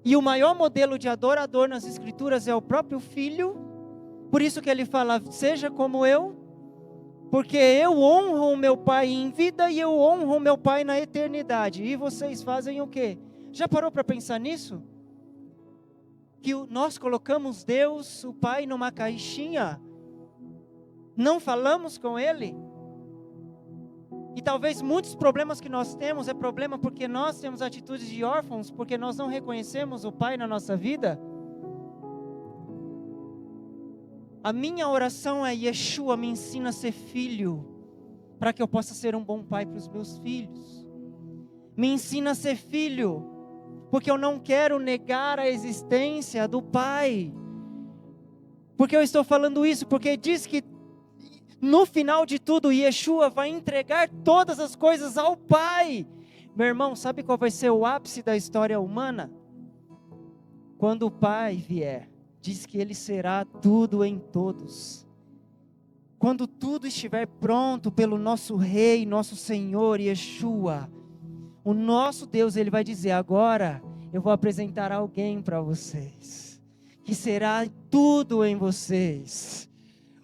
S2: E o maior modelo de adorador nas Escrituras é o próprio Filho. Por isso que ele fala, seja como eu. Porque eu honro o meu Pai em vida e eu honro o meu Pai na eternidade. E vocês fazem o quê? Já parou para pensar nisso? Que nós colocamos Deus, o Pai, numa caixinha. Não falamos com Ele. E talvez muitos problemas que nós temos é problema porque nós temos atitudes de órfãos, porque nós não reconhecemos o Pai na nossa vida. A minha oração é: Yeshua, me ensina a ser filho, para que eu possa ser um bom pai para os meus filhos. Me ensina a ser filho, porque eu não quero negar a existência do Pai. Porque eu estou falando isso? Porque diz que no final de tudo, Yeshua vai entregar todas as coisas ao Pai. Meu irmão, sabe qual vai ser o ápice da história humana? Quando o Pai vier, diz que Ele será tudo em todos. Quando tudo estiver pronto pelo nosso Rei, nosso Senhor Yeshua, o nosso Deus, Ele vai dizer: agora eu vou apresentar alguém para vocês, que será tudo em vocês.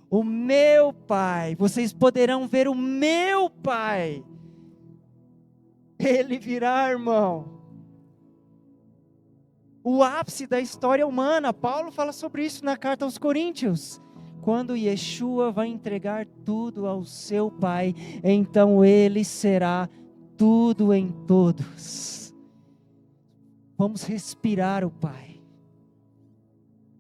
S2: O meu Pai, vocês poderão ver o meu Pai. Ele virá, irmão. O ápice da história humana. Paulo fala sobre isso na carta aos Coríntios. Quando Yeshua vai entregar tudo ao seu Pai, então Ele será tudo em todos. Vamos respirar o Pai.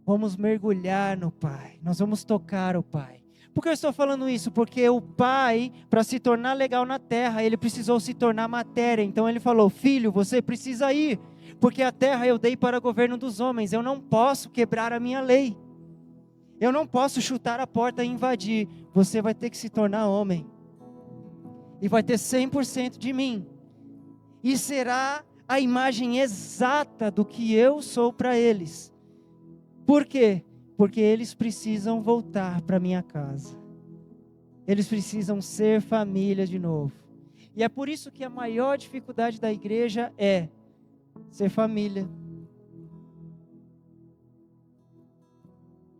S2: Vamos mergulhar no Pai. Nós vamos tocar o Pai. Por que eu estou falando isso? Porque o Pai, para se tornar legal na terra, Ele precisou se tornar matéria. Então Ele falou: filho, você precisa ir. Porque a terra eu dei para o governo dos homens. Eu não posso quebrar a minha lei. Eu não posso chutar a porta e invadir. Você vai ter que se tornar homem. E vai ter 100% de mim. E será a imagem exata do que eu sou para eles. Por quê? Porque eles precisam voltar para minha casa. Eles precisam ser família de novo. E é por isso que a maior dificuldade da igreja é ser família.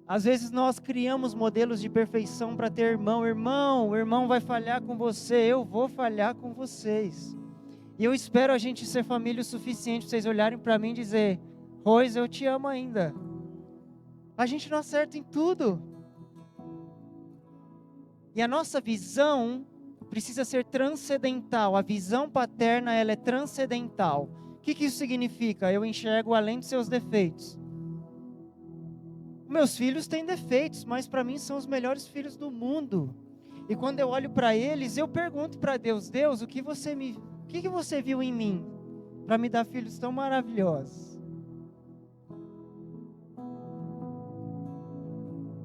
S2: Às vezes nós criamos modelos de perfeição para ter irmão. O irmão vai falhar com você, eu vou falhar com vocês. E eu espero a gente ser família o suficiente para vocês olharem para mim e dizer: Rose, eu te amo ainda. A gente não acerta em tudo. E a nossa visão precisa ser transcendental. A visão paterna, ela é transcendental. O que isso significa? Eu enxergo além dos seus defeitos. Meus filhos têm defeitos, mas para mim são os melhores filhos do mundo. E quando eu olho para eles, eu pergunto para Deus: Deus, o que você viu em mim para me dar filhos tão maravilhosos?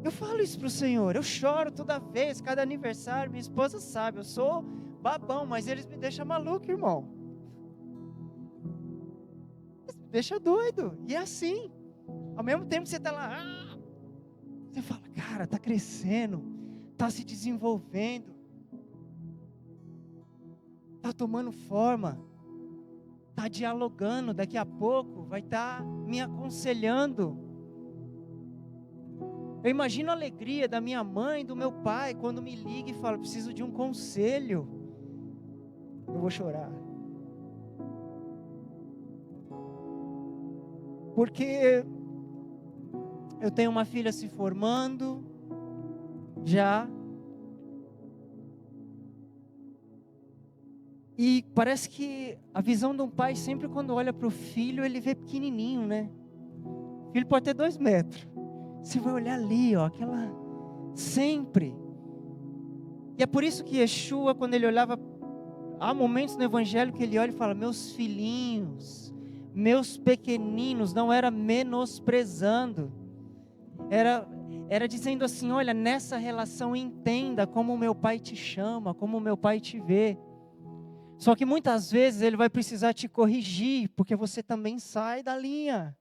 S2: Eu falo isso para o Senhor, eu choro toda vez, cada aniversário. Minha esposa sabe, eu sou babão, mas eles me deixam maluco, irmão. Eles me deixam doido, e é assim. Ao mesmo tempo que você está lá, você fala: cara, está crescendo, está se desenvolvendo, está tomando forma, está dialogando, daqui a pouco vai estar me aconselhando. Eu imagino a alegria da minha mãe, do meu pai, quando me liga e fala: preciso de um conselho. Eu vou chorar. Porque eu tenho uma filha se formando, já. E parece que a visão de um pai, sempre quando olha para o filho, ele vê pequenininho, né? O filho pode ter 2 metros. Você vai olhar ali, ó, aquela... Sempre. E é por isso que Yeshua, quando ele olhava... Há momentos no evangelho que ele olha e fala, meus filhinhos, meus pequeninos, não era menosprezando. Era dizendo assim, olha, nessa relação entenda como o meu pai te chama, como o meu pai te vê. Só que muitas vezes ele vai precisar te corrigir, porque você também sai da linha.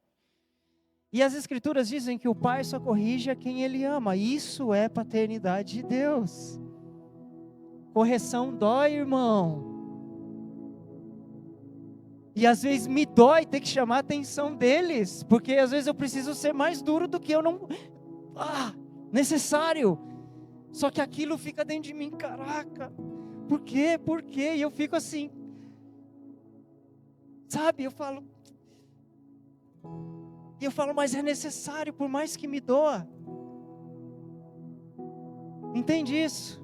S2: E as escrituras dizem que o pai só corrige a quem ele ama. Isso é paternidade de Deus. Correção dói, irmão. E às vezes me dói ter que chamar a atenção deles, porque às vezes eu preciso ser mais duro do que eu não... necessário. Só que aquilo fica dentro de mim, caraca. Por quê? Por quê? E eu fico assim, sabe? Eu falo, mas é necessário, por mais que me doa. Entende isso?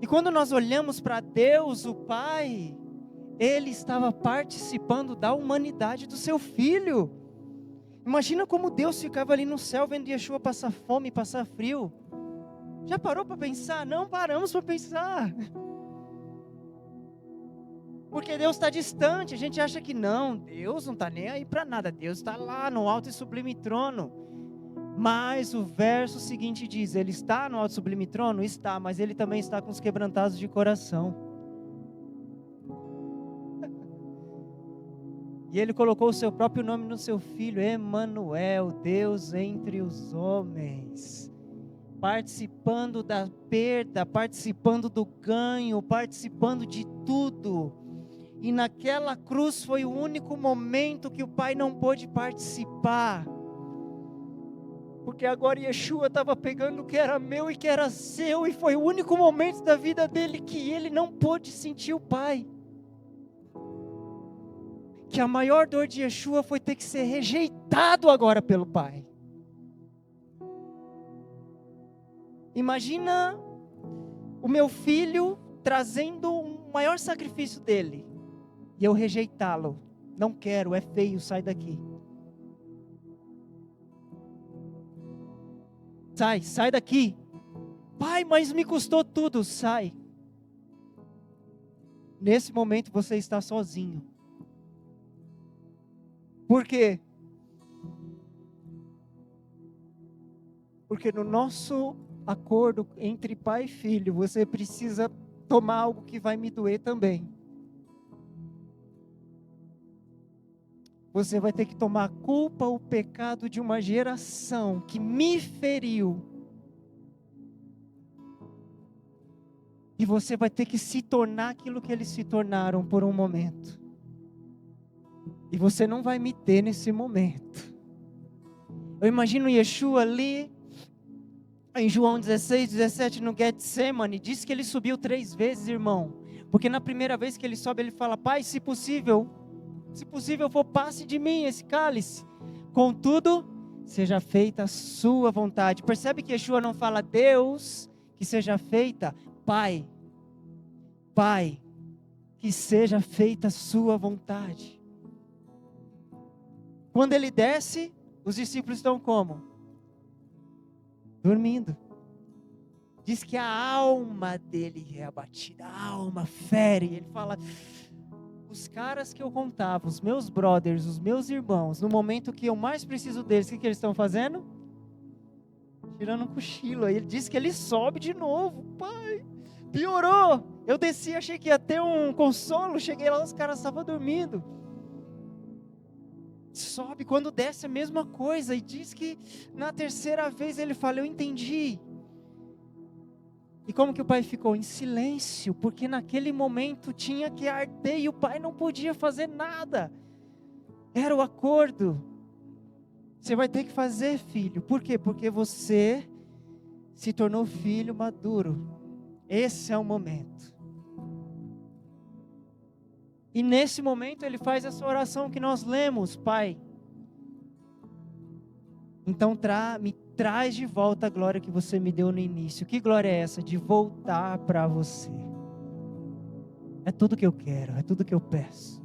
S2: E quando nós olhamos para Deus, o Pai, Ele estava participando da humanidade do seu Filho. Imagina como Deus ficava ali no céu, vendo Yeshua passar fome, passar frio. Já parou para pensar? Não paramos para pensar. Porque Deus está distante, a gente acha que não, Deus não está nem aí para nada, Deus está lá no alto e sublime trono. Mas o verso seguinte diz, Ele está no alto e sublime trono? Está, mas Ele também está com os quebrantados de coração. E Ele colocou o seu próprio nome no seu Filho, Emanuel, Deus entre os homens. Participando da perda, participando do ganho, participando de tudo. E naquela cruz foi o único momento que o Pai não pôde participar. Porque agora Yeshua estava pegando o que era meu e que era seu, e foi o único momento da vida dele que ele não pôde sentir o Pai. Que a maior dor de Yeshua foi ter que ser rejeitado agora pelo Pai. Imagina o meu filho trazendo o maior sacrifício dele, e eu rejeitá-lo. Não quero, é feio, sai daqui. Sai daqui. Pai, mas me custou tudo, sai. Nesse momento você está sozinho. Por quê? Porque no nosso acordo entre pai e filho, você precisa tomar algo que vai me doer também. Você vai ter que tomar a culpa, o pecado de uma geração que me feriu. E você vai ter que se tornar aquilo que eles se tornaram por um momento. E você não vai me ter nesse momento. Eu imagino Yeshua ali, em João 16, 17, no Getsemane, diz que ele subiu 3 vezes, irmão. Porque na primeira vez que ele sobe, ele fala, Pai, se possível for, passe de mim esse cálice. Contudo, seja feita a sua vontade. Percebe que Yeshua não fala, Deus, que seja feita, Pai, que seja feita a sua vontade. Quando ele desce, os discípulos estão como? Dormindo. Diz que a alma dele é abatida, a alma fere. Ele fala, os caras que eu contava, os meus brothers, os meus irmãos, no momento que eu mais preciso deles, o que eles estão fazendo? Tirando um cochilo. Aí ele diz que ele sobe de novo. Pai, piorou. Eu desci, achei que ia ter um consolo, cheguei lá, os caras estavam dormindo. Sobe, quando desce a mesma coisa, e diz que na terceira vez ele fala, eu entendi. E como que o pai ficou? Em silêncio, porque naquele momento tinha que arder, e o pai não podia fazer nada. Era o acordo. Você vai ter que fazer, filho. Por quê? Porque você se tornou filho maduro. Esse é o momento. E nesse momento ele faz essa oração que nós lemos, Pai. Então me traz de volta a glória que você me deu no início. Que glória é essa? De voltar para você. É tudo que eu quero, é tudo que eu peço.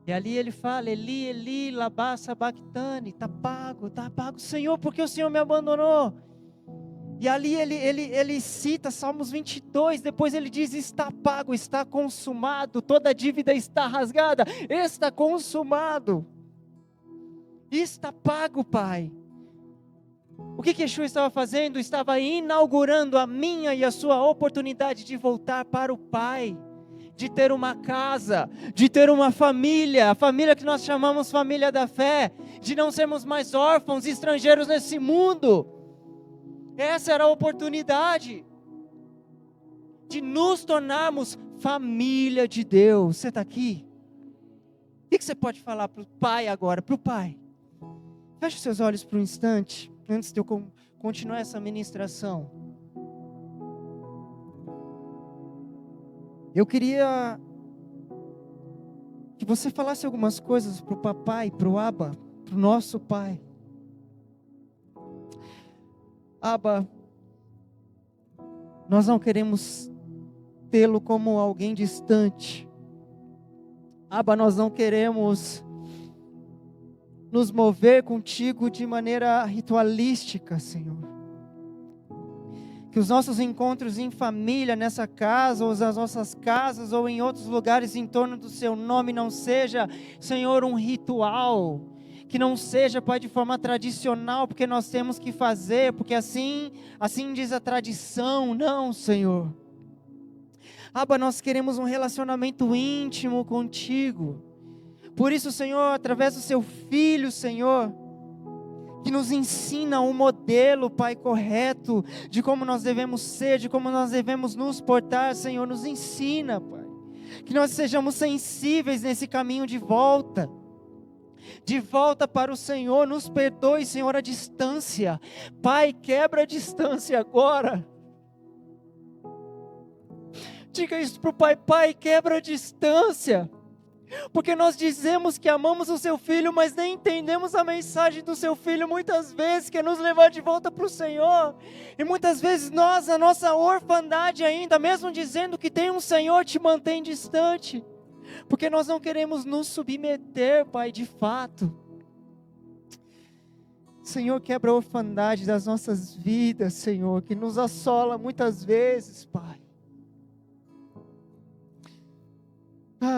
S2: E ali ele fala, Eli, Eli, labá sabactani, está pago, Senhor, porque o Senhor me abandonou? E ali ele cita Salmos 22, depois ele diz, está pago, está consumado, toda dívida está rasgada, está consumado, está pago, Pai. O que Yeshua estava fazendo? Estava inaugurando a minha e a sua oportunidade de voltar para o Pai, de ter uma casa, de ter uma família, a família que nós chamamos família da fé, de não sermos mais órfãos e estrangeiros nesse mundo. Essa era a oportunidade de nos tornarmos família de Deus. Você está aqui? O que você pode falar para o Pai agora? Para o Pai. Feche os seus olhos por um instante, antes de eu continuar essa ministração. Eu queria que você falasse algumas coisas para o papai, para o Abba, para o nosso Pai. Abba, nós não queremos tê-lo como alguém distante. Abba, nós não queremos nos mover contigo de maneira ritualística, Senhor. Que os nossos encontros em família, nessa casa, ou nas nossas casas, ou em outros lugares em torno do Seu nome, não seja, Senhor, um ritual. Que não seja, Pai, de forma tradicional, porque nós temos que fazer, porque assim diz a tradição. Não, Senhor. Abba, nós queremos um relacionamento íntimo contigo. Por isso, Senhor, através do Seu Filho, Senhor, que nos ensina um modelo, Pai, correto, de como nós devemos ser, de como nós devemos nos portar, Senhor, nos ensina, Pai. Que nós sejamos sensíveis nesse caminho de volta para o Senhor. Nos perdoe, Senhor, a distância. Pai, quebra a distância agora. Diga isso para o Pai, Pai, quebra a distância. Porque nós dizemos que amamos o Seu Filho, mas nem entendemos a mensagem do Seu Filho muitas vezes, que é nos levar de volta para o Senhor. E muitas vezes nós, a nossa orfandade ainda, mesmo dizendo que tem um Senhor, te mantém distante. Porque nós não queremos nos submeter, Pai, de fato. Senhor, quebra a orfandade das nossas vidas, Senhor, que nos assola muitas vezes, Pai.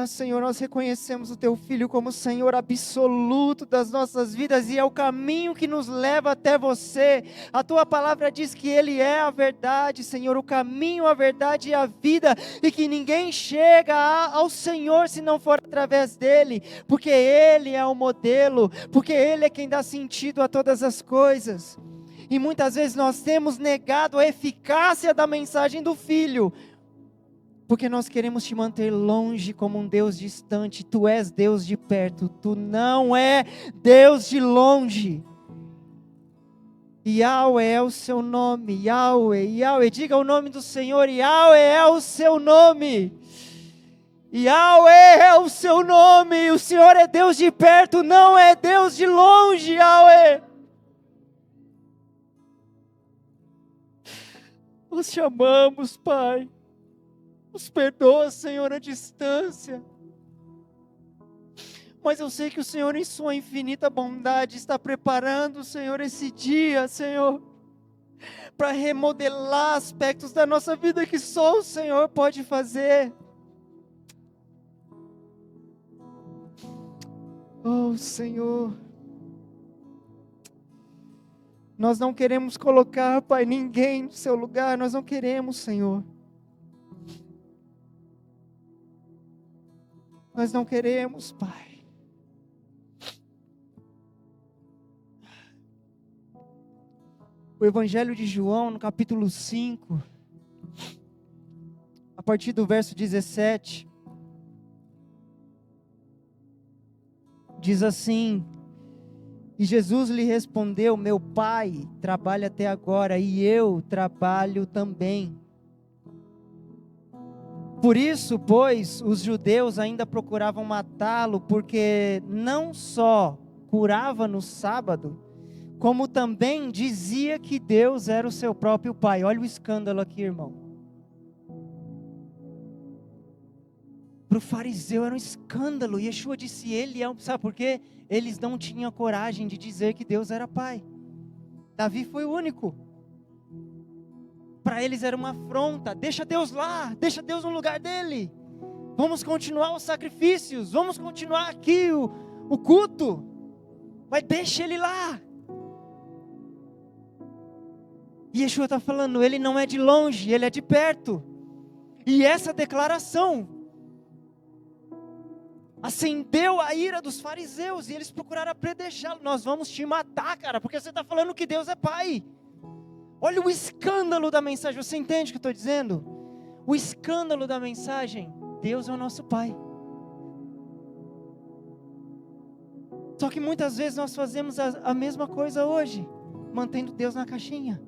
S2: Senhor, nós reconhecemos o Teu Filho como Senhor absoluto das nossas vidas, e é o caminho que nos leva até Você. A Tua palavra diz que Ele é a verdade, Senhor, o caminho, a verdade e a vida, e que ninguém chega ao Senhor se não for através dEle, porque Ele é o modelo, porque Ele é quem dá sentido a todas as coisas. E muitas vezes nós temos negado a eficácia da mensagem do Filho, porque nós queremos te manter longe como um Deus distante. Tu és Deus de perto, Tu não é Deus de longe. Yahweh é o Seu nome, Yahweh, diga o nome do Senhor, Yahweh é o Seu nome. Yahweh é o Seu nome, o Senhor é Deus de perto, não é Deus de longe, Yahweh. Nós te amamos, Pai. Nos perdoa, Senhor, a distância. Mas eu sei que o Senhor, em sua infinita bondade, está preparando, Senhor, esse dia, Senhor, para remodelar aspectos da nossa vida que só o Senhor pode fazer. Oh, Senhor, nós não queremos colocar, Pai, ninguém no seu lugar, nós não queremos, Senhor. Nós não queremos, Pai. O Evangelho de João, no capítulo 5, a partir do verso 17, diz assim: E Jesus lhe respondeu: Meu Pai trabalha até agora, e eu trabalho também. Por isso, pois, os judeus ainda procuravam matá-lo, porque não só curava no sábado, como também dizia que Deus era o seu próprio Pai. Olha o escândalo aqui, irmão. Para o fariseu era um escândalo. Yeshua disse, sabe por quê? Eles não tinham coragem de dizer que Deus era pai. Davi foi o único. Para eles era uma afronta. Deixa Deus lá, deixa Deus no lugar dele. Vamos continuar os sacrifícios, vamos continuar aqui o culto. Mas deixa ele lá. E Yeshua está falando, ele não é de longe, ele é de perto. E essa declaração acendeu a ira dos fariseus, e eles procuraram apredejá-lo. Nós vamos te matar, cara, porque você está falando que Deus é pai. Olha o escândalo da mensagem, você entende o que eu estou dizendo? O escândalo da mensagem, Deus é o nosso pai. Só que muitas vezes nós fazemos a mesma coisa hoje, mantendo Deus na caixinha.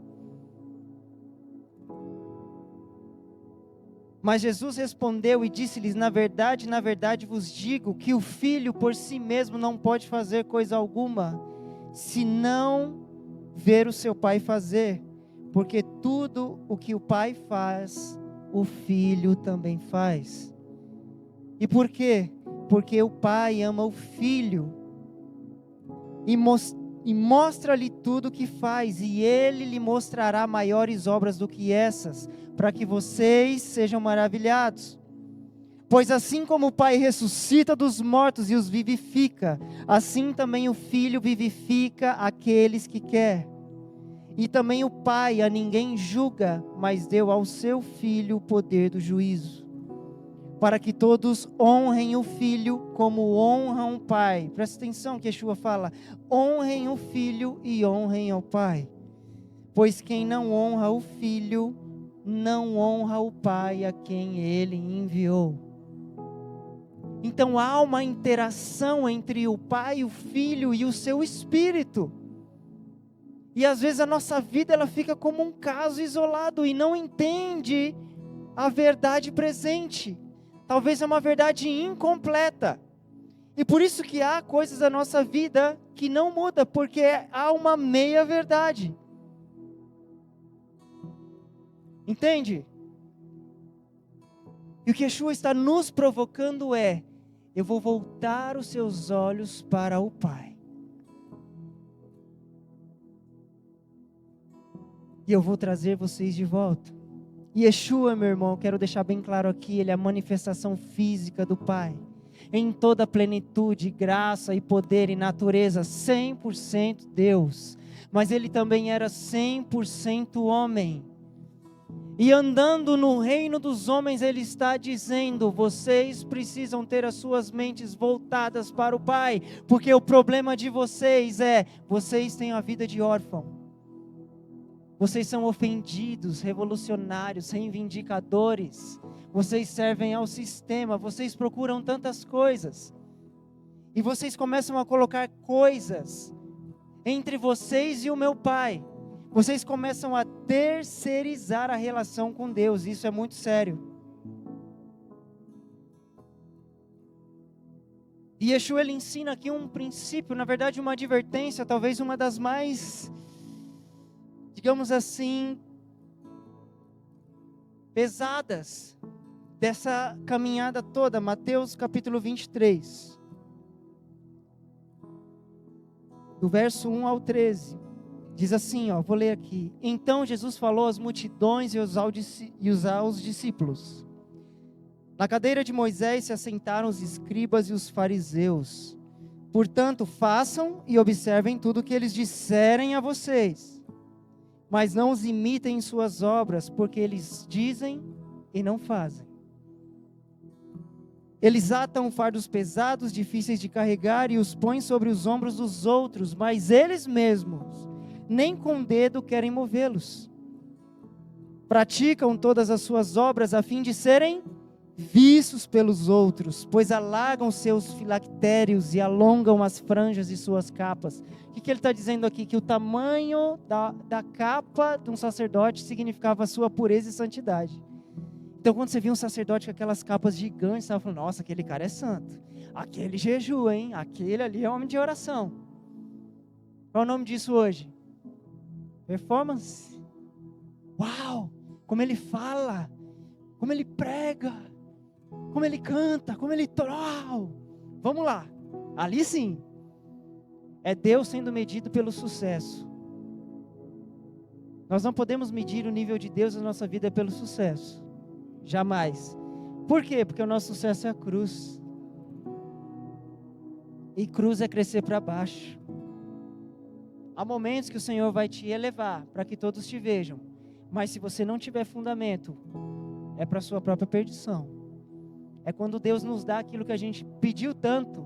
S2: Mas Jesus respondeu e disse-lhes, na verdade vos digo, que o filho por si mesmo não pode fazer coisa alguma, se não ver o seu pai fazer, porque tudo o que o pai faz, o filho também faz. E por quê? Porque o pai ama o filho, e mostra-lhe tudo o que faz, e ele lhe mostrará maiores obras do que essas, para que vocês sejam maravilhados. Pois assim como o Pai ressuscita dos mortos e os vivifica, assim também o Filho vivifica aqueles que quer. E também o Pai a ninguém julga, mas deu ao seu Filho o poder do juízo, para que todos honrem o Filho como honram o Pai. Presta atenção que Yeshua fala, honrem o Filho e honrem ao Pai. Pois quem não honra o Filho, não honra o Pai a quem Ele enviou. Então há uma interação entre o Pai, o Filho e o seu Espírito. E às vezes a nossa vida ela fica como um caso isolado e não entende a verdade presente. Talvez é uma verdade incompleta. E por isso que há coisas da nossa vida que não muda, porque há uma meia verdade. Entende? E o que Yeshua está nos provocando é, eu vou voltar os seus olhos para o Pai. E eu vou trazer vocês de volta. E Yeshua, meu irmão, quero deixar bem claro aqui, ele é a manifestação física do Pai. Em toda a plenitude, graça e poder e natureza, 100% Deus. Mas ele também era 100% homem. E andando no reino dos homens, ele está dizendo, vocês precisam ter as suas mentes voltadas para o Pai, porque o problema de vocês é, vocês têm a vida de órfão, vocês são ofendidos, revolucionários, reivindicadores, vocês servem ao sistema, vocês procuram tantas coisas, e vocês começam a colocar coisas entre vocês e o meu Pai. Vocês começam a terceirizar a relação com Deus, isso é muito sério. E Yeshua ele ensina aqui um princípio, na verdade uma advertência, talvez uma das mais, digamos assim, pesadas dessa caminhada toda. Mateus capítulo 23, do verso 1 ao 13. Diz assim, vou ler aqui. Então Jesus falou às multidões e aos discípulos. Na cadeira de Moisés se assentaram os escribas e os fariseus. Portanto, façam e observem tudo o que eles disserem a vocês. Mas não os imitem em suas obras, porque eles dizem e não fazem. Eles atam fardos pesados, difíceis de carregar, e os põem sobre os ombros dos outros, mas eles mesmos nem com o dedo querem movê-los. Praticam todas as suas obras a fim de serem vistos pelos outros, pois alargam seus filactérios e alongam as franjas de suas capas. O que ele está dizendo aqui? Que o tamanho da capa de um sacerdote significava a sua pureza e santidade. Então quando você via um sacerdote com aquelas capas gigantes, você estava falando, nossa, aquele cara é santo, aquele jejua, hein? Aquele ali é homem de oração. Qual é o nome disso hoje? Performance. Uau, como ele fala, como ele prega, como ele canta, como ele... Vamos lá, ali sim, é Deus sendo medido pelo sucesso. Nós não podemos medir o nível de Deus na nossa vida pelo sucesso, jamais. Por quê? Porque o nosso sucesso é a cruz, e cruz é crescer para baixo. Há momentos que o Senhor vai te elevar para que todos te vejam, mas se você não tiver fundamento, é para a sua própria perdição. É quando Deus nos dá aquilo que a gente pediu tanto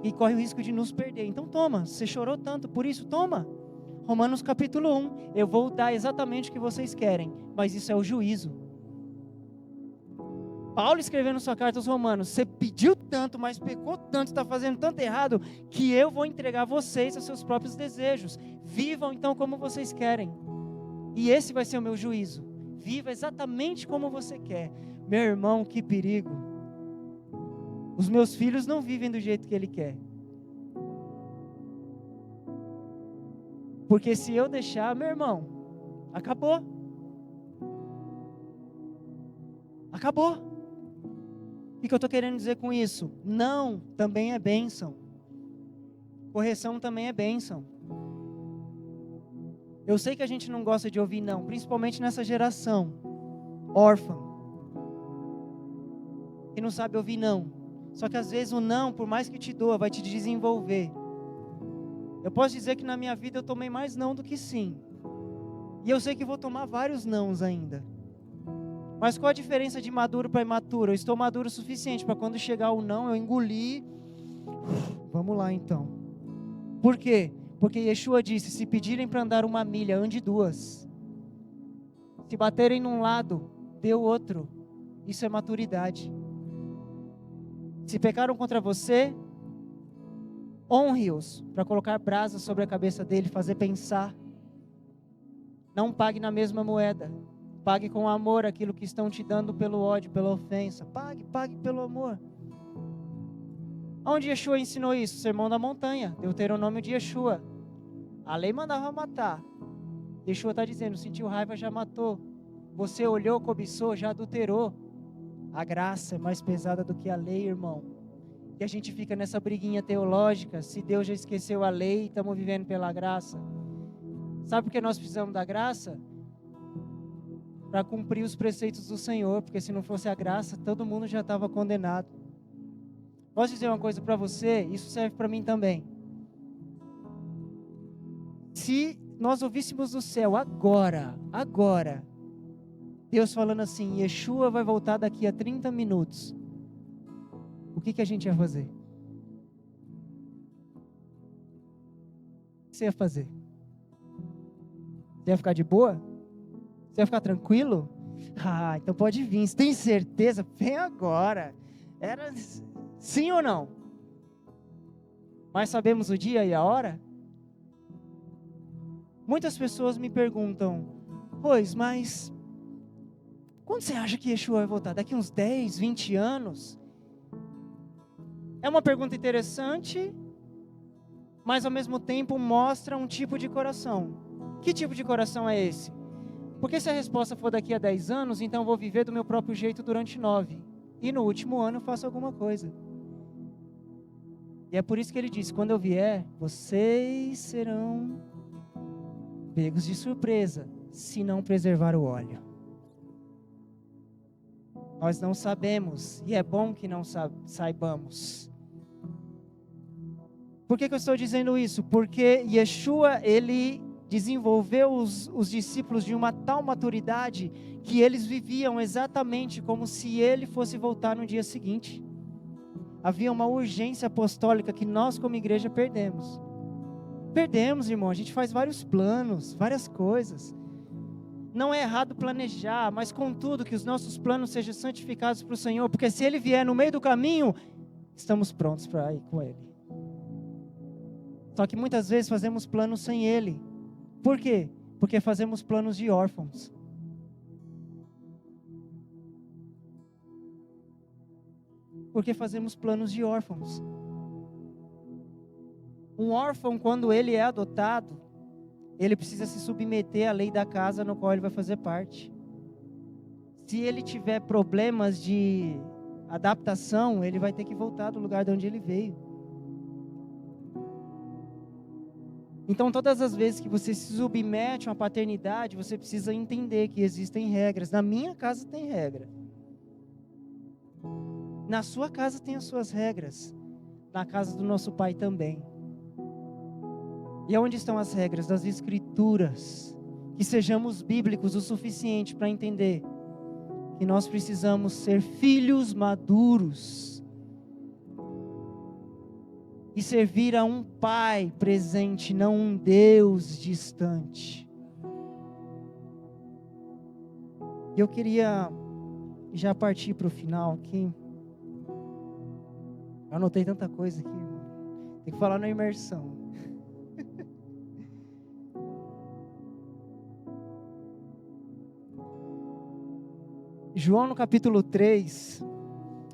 S2: e corre o risco de nos perder. Então toma, você chorou tanto, por isso toma. Romanos capítulo 1, eu vou dar exatamente o que vocês querem, mas isso é o juízo. Paulo escrevendo sua carta aos Romanos, você pediu tanto, mas pecou tanto, está fazendo tanto errado, que eu vou entregar vocês aos seus próprios desejos. Vivam então como vocês querem, e esse vai ser o meu juízo. Viva exatamente como você quer. Meu irmão, que perigo. Os meus filhos não vivem do jeito que ele quer, porque se eu deixar, meu irmão, acabou. O que eu estou querendo dizer com isso? Não também é bênção. Correção também é bênção. Eu sei que a gente não gosta de ouvir não, principalmente nessa geração órfã, que não sabe ouvir não. Só que às vezes o não, por mais que te doa, vai te desenvolver. Eu posso dizer que na minha vida eu tomei mais não do que sim. E eu sei que vou tomar vários nãos ainda. Mas qual a diferença de maduro para imaturo? Eu estou maduro o suficiente para quando chegar o não, eu engolir. Vamos lá então. Por quê? Porque Yeshua disse, se pedirem para andar 1 milha, ande 2. Se baterem num lado, dê o outro. Isso é maturidade. Se pecaram contra você, honre-os, para colocar brasa sobre a cabeça dele, fazer pensar. Não pague na mesma moeda. Pague com amor aquilo que estão te dando pelo ódio, pela ofensa. Pague pelo amor. Onde Yeshua ensinou isso? Sermão da montanha, Deuteronômio de Yeshua. A lei mandava matar. Yeshua está dizendo, sentiu raiva, já matou. Você olhou, cobiçou, já adulterou. A graça é mais pesada do que a lei, irmão. E a gente fica nessa briguinha teológica, se Deus já esqueceu a lei, estamos vivendo pela graça. Sabe por que nós precisamos da graça? Para cumprir os preceitos do Senhor, porque se não fosse a graça, todo mundo já estava condenado. Posso dizer uma coisa para você? Isso serve para mim também. Se nós ouvíssemos do céu agora, Deus falando assim, Yeshua vai voltar daqui a 30 minutos, o que a gente ia fazer? O que você ia fazer? Você ia ficar de boa? Você vai ficar tranquilo? Ah, então pode vir. Você tem certeza? Vem agora. Era sim ou não? Mas sabemos o dia e a hora? Muitas pessoas me perguntam, pois, mas quando você acha que Yeshua vai voltar? Daqui uns 10, 20 anos? É uma pergunta interessante, mas ao mesmo tempo mostra um tipo de coração. Que tipo de coração é esse? Porque se a resposta for daqui a 10 anos, então eu vou viver do meu próprio jeito durante 9. E no último ano eu faço alguma coisa. E é por isso que ele disse, quando eu vier, vocês serão pegos de surpresa, se não preservar o óleo. Nós não sabemos, e é bom que não saibamos. Por que eu estou dizendo isso? Porque Yeshua, ele desenvolveu os discípulos de uma tal maturidade que eles viviam exatamente como se ele fosse voltar no dia seguinte. Havia uma urgência apostólica que nós como igreja perdemos. Perdemos, irmão, a gente faz vários planos, várias coisas. Não é errado planejar, mas contudo que os nossos planos sejam santificados para o Senhor, porque se Ele vier no meio do caminho, estamos prontos para ir com Ele. Só que muitas vezes fazemos planos sem Ele. Por quê? Porque fazemos planos de órfãos. Porque fazemos planos de órfãos. Um órfão, quando ele é adotado, ele precisa se submeter à lei da casa no qual ele vai fazer parte. se ele tiver problemas de adaptação, ele vai ter que voltar do lugar de onde ele veio. Então, todas as vezes que você se submete a uma paternidade, você precisa entender que existem regras. Na minha casa tem regra. Na sua casa tem as suas regras. Na casa do nosso pai também. E onde estão as regras das Escrituras? Que sejamos bíblicos o suficiente para entender que nós precisamos ser filhos maduros e servir a um Pai presente, não um Deus distante. Eu queria já partir para o final aqui. Eu anotei tanta coisa aqui, tem que falar na imersão. João no capítulo 3,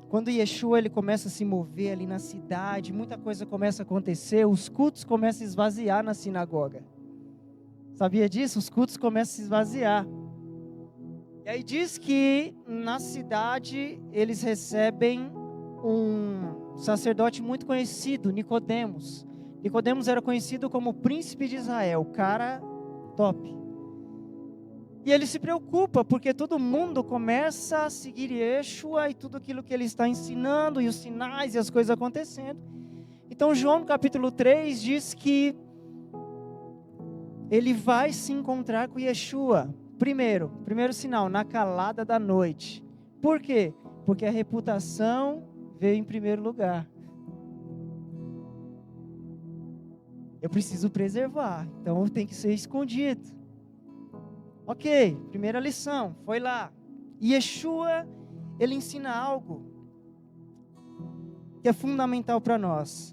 S2: quando Yeshua ele começa a se mover ali na cidade, muita coisa começa a acontecer, os cultos começam a esvaziar na sinagoga. Sabia disso? Os cultos começam a se esvaziar. E aí diz que na cidade eles recebem um sacerdote muito conhecido, Nicodemos. Nicodemos era conhecido como o príncipe de Israel, cara top. E ele se preocupa, porque todo mundo começa a seguir Yeshua e tudo aquilo que ele está ensinando, e os sinais e as coisas acontecendo. Então João no capítulo 3 diz que ele vai se encontrar com Yeshua. Primeiro sinal, na calada da noite. Por quê? Porque a reputação veio em primeiro lugar. Eu preciso preservar, então tem que ser escondido. Ok, primeira lição, foi lá. Yeshua, ele ensina algo que é fundamental para nós.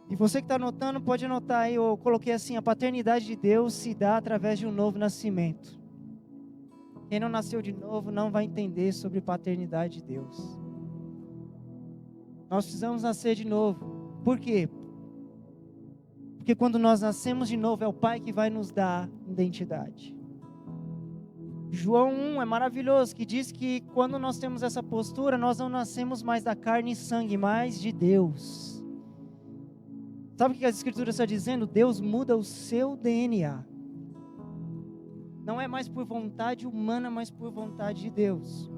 S2: E você que está anotando, pode anotar aí, eu coloquei assim, a paternidade de Deus se dá através de um novo nascimento. Quem não nasceu de novo não vai entender sobre paternidade de Deus. Nós precisamos nascer de novo. Por quê? Porque quando nós nascemos de novo, é o Pai que vai nos dar identidade. João 1 é maravilhoso, que diz que quando nós temos essa postura, nós não nascemos mais da carne e sangue, mas de Deus. Sabe o que as Escrituras estão dizendo? Deus muda o seu DNA. Não é mais por vontade humana, mas por vontade de Deus.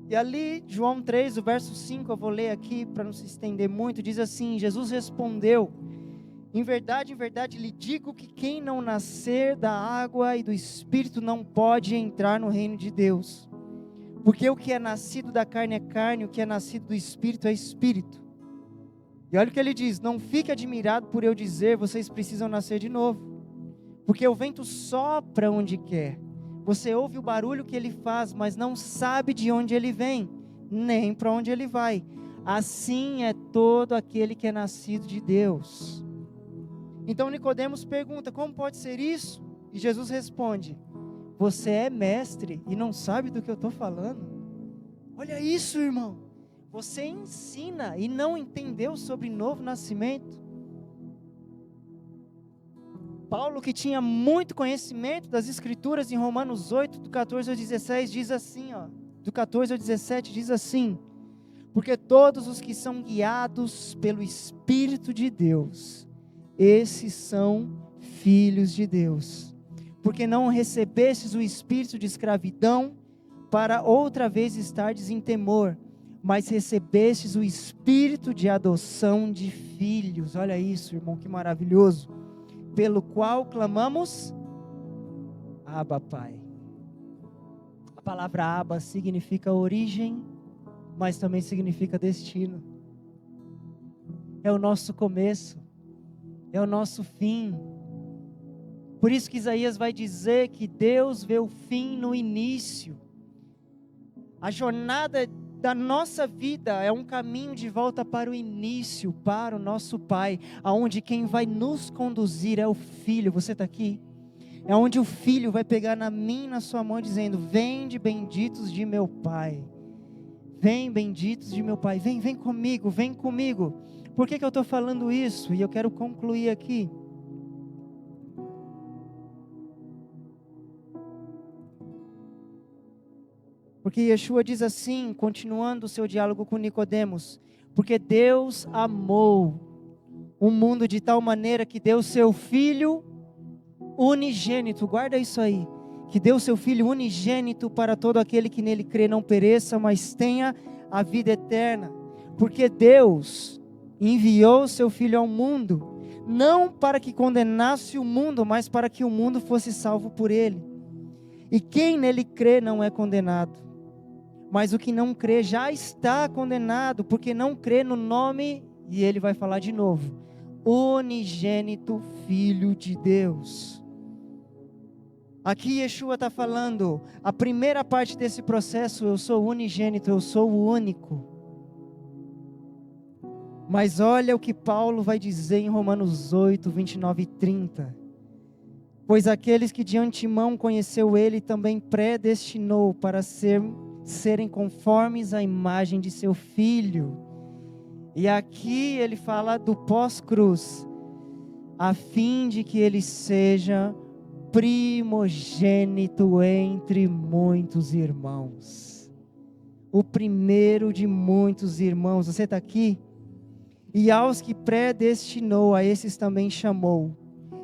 S2: E ali, João 3, o verso 5, eu vou ler aqui para não se estender muito, diz assim: Jesus respondeu: em verdade, lhe digo que quem não nascer da água e do Espírito não pode entrar no reino de Deus. Porque o que é nascido da carne é carne, o que é nascido do Espírito é Espírito. E olha o que ele diz: não fique admirado por eu dizer, vocês precisam nascer de novo. Porque o vento sopra onde quer. Você ouve o barulho que ele faz, mas não sabe de onde ele vem, nem para onde ele vai. Assim é todo aquele que é nascido de Deus. Então Nicodemos pergunta: como pode ser isso? E Jesus responde: você é mestre e não sabe do que eu estou falando? Olha isso, irmão. Você ensina e não entendeu sobre novo nascimento. Paulo, que tinha muito conhecimento das Escrituras, em Romanos 8, do 14 ao 16, diz assim, do 14 ao 17, diz assim: porque todos os que são guiados pelo Espírito de Deus, esses são filhos de Deus. Porque não recebestes o espírito de escravidão, para outra vez estardes em temor, mas recebestes o espírito de adoção de filhos. Olha isso, irmão, que maravilhoso. Pelo qual clamamos: Abba, Pai. A palavra Abba significa origem, mas também significa destino. É o nosso começo, é o nosso fim. Por isso que Isaías vai dizer que Deus vê o fim no início. A jornada da nossa vida é um caminho de volta para o início, para o nosso Pai, aonde quem vai nos conduzir é o Filho. Você está aqui? É onde o Filho vai pegar na minha e na sua mão dizendo: vende, benditos de meu Pai. Vem, benditos de meu Pai. Vem comigo, vem comigo. Por que eu estou falando isso? E eu quero concluir aqui. Porque Yeshua diz assim, continuando o seu diálogo com Nicodemos: porque Deus amou o mundo de tal maneira que deu seu Filho unigênito, guarda isso aí, que deu seu Filho unigênito para todo aquele que nele crê não pereça, mas tenha a vida eterna. Porque Deus enviou seu Filho ao mundo, não para que condenasse o mundo, mas para que o mundo fosse salvo por ele. E quem nele crê não é condenado, mas o que não crê já está condenado, porque não crê no nome, e ele vai falar de novo, unigênito Filho de Deus. Aqui Yeshua está falando, a primeira parte desse processo, eu sou unigênito, eu sou o único. Mas olha o que Paulo vai dizer em Romanos 8, 29 e 30. Pois aqueles que de antemão conheceu ele, também predestinou para serem conformes à imagem de seu Filho. E aqui ele fala do pós-cruz, a fim de que ele seja primogênito entre muitos irmãos. O primeiro de muitos irmãos. Você está aqui? E aos que predestinou, a esses também chamou.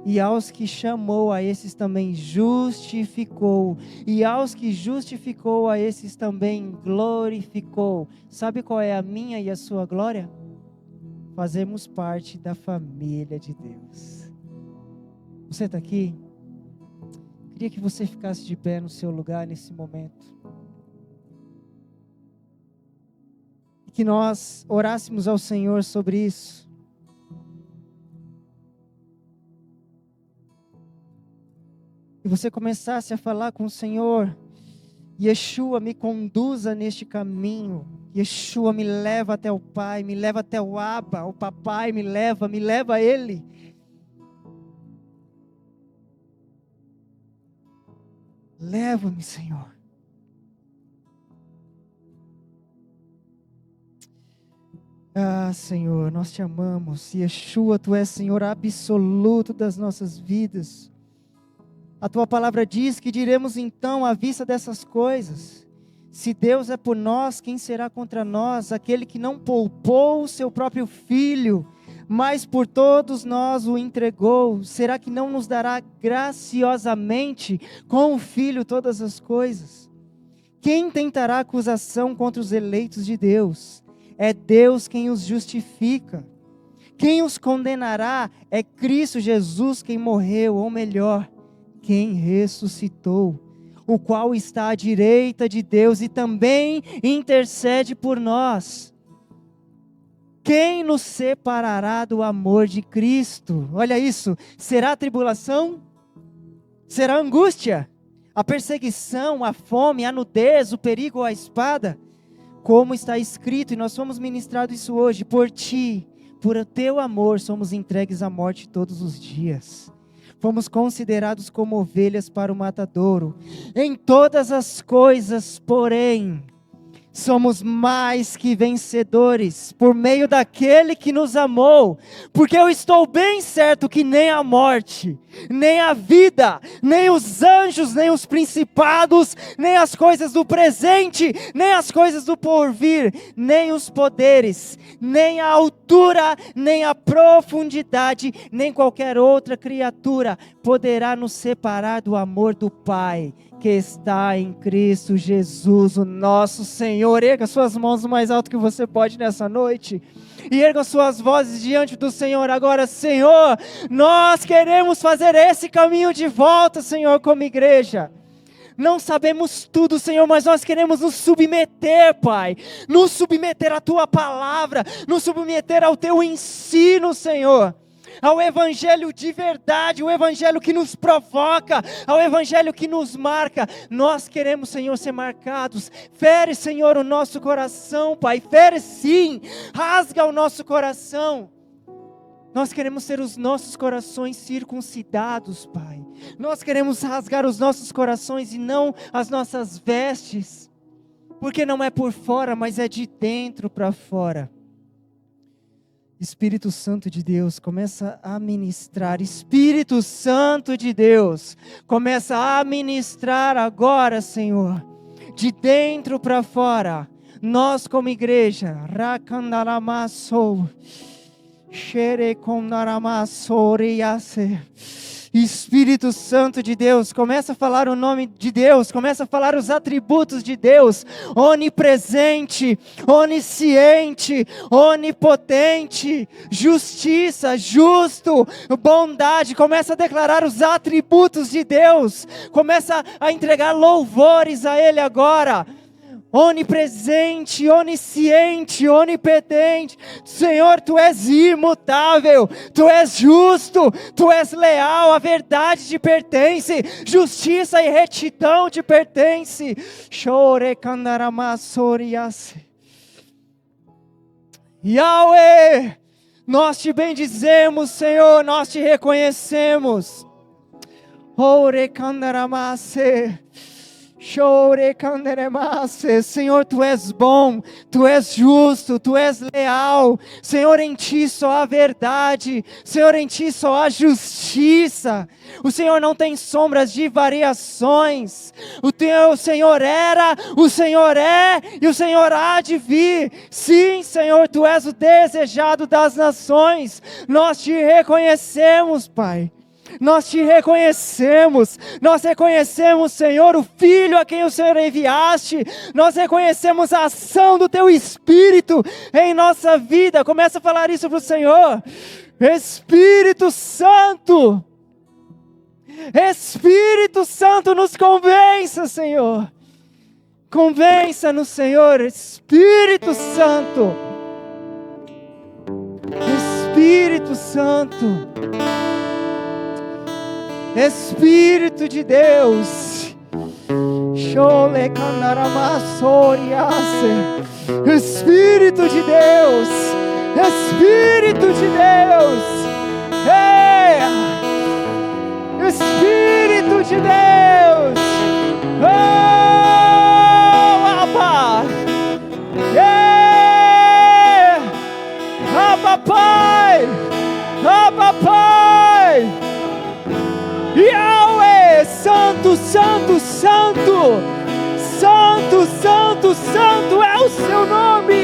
S2: E aos que chamou, a esses também justificou. E aos que justificou, a esses também glorificou. Sabe qual é a minha e a sua glória? Fazemos parte da família de Deus. Você está aqui? Queria que você ficasse de pé no seu lugar nesse momento. E que nós orássemos ao Senhor sobre isso. E você começasse a falar com o Senhor: Yeshua, me conduza neste caminho. Yeshua, me leva até o Pai, me leva até o Abba, o Papai me leva a Ele. Leva-me, Senhor. Ah, Senhor, nós te amamos. Yeshua, Tu és Senhor absoluto das nossas vidas. A Tua palavra diz que diremos então à vista dessas coisas: se Deus é por nós, quem será contra nós? Aquele que não poupou o seu próprio Filho, mas por todos nós o entregou, será que não nos dará graciosamente com o Filho todas as coisas? Quem tentará acusação contra os eleitos de Deus? É Deus quem os justifica. Quem os condenará? É Cristo Jesus quem morreu, ou melhor, quem ressuscitou, o qual está à direita de Deus e também intercede por nós. Quem nos separará do amor de Cristo? Olha isso, será a tribulação? Será a angústia? A perseguição, a fome, a nudez, o perigo ou a espada? Como está escrito, e nós fomos ministrados isso hoje: por Ti, por o Teu amor, somos entregues à morte todos os dias. Fomos considerados como ovelhas para o matadouro. Em todas as coisas, porém, somos mais que vencedores, por meio daquele que nos amou, porque eu estou bem certo que nem a morte, nem a vida, nem os anjos, nem os principados, nem as coisas do presente, nem as coisas do porvir, nem os poderes, nem a altura, nem a profundidade, nem qualquer outra criatura poderá nos separar do amor do Pai, que está em Cristo Jesus, o nosso Senhor. Erga suas mãos o mais alto que você pode nessa noite, e erga suas vozes diante do Senhor agora. Senhor, nós queremos fazer esse caminho de volta, Senhor, como igreja. Não sabemos tudo, Senhor, mas nós queremos nos submeter, Pai, nos submeter à Tua palavra, nos submeter ao Teu ensino, Senhor, ao Evangelho de verdade, o Evangelho que nos provoca, ao Evangelho que nos marca. Nós queremos, Senhor, ser marcados. Fere, Senhor, o nosso coração, Pai, fere sim, rasga o nosso coração. Nós queremos ter os nossos corações circuncidados, Pai. Nós queremos rasgar os nossos corações e não as nossas vestes, porque não é por fora, mas é de dentro para fora. Espírito Santo de Deus, começa a ministrar. Espírito Santo de Deus, começa a ministrar agora, Senhor. de dentro para fora. Nós como igreja, Rakandaramassou, Xerekondaramassoriase. Espírito Santo de Deus, começa a falar o nome de Deus, começa a falar os atributos de Deus, onipresente, onisciente, onipotente, justiça, justo, bondade, começa a declarar os atributos de Deus, começa a entregar louvores a Ele agora. Onipresente, onisciente, onipotente, Senhor, Tu és imutável, Tu és justo, Tu és leal, a verdade te pertence, justiça e retidão te pertence. Yahweh, nós te bendizemos, Senhor, nós te reconhecemos. Senhor, Tu és bom, Tu és justo, Tu és leal. Senhor, em Ti só há verdade, Senhor, em Ti só há justiça. O Senhor não tem sombras de variações. O Teu Senhor era, o Senhor é e o Senhor há de vir. Sim, Senhor, Tu és o desejado das nações. Nós Te reconhecemos, Pai. Nós te reconhecemos, nós reconhecemos, Senhor, o Filho a quem o Senhor enviaste, nós reconhecemos a ação do Teu Espírito em nossa vida. Começa a falar isso para o Senhor. Espírito Santo, Espírito Santo, nos convença, Senhor, convença-nos, Senhor, Espírito Santo, Espírito Santo, Espírito de Deus, Espírito de Deus, Espírito de Deus, Espírito de Deus, Abba, Abba Pai, Abba Pai. Yahweh, Santo, Santo, Santo, Santo, Santo, Santo é o Seu nome.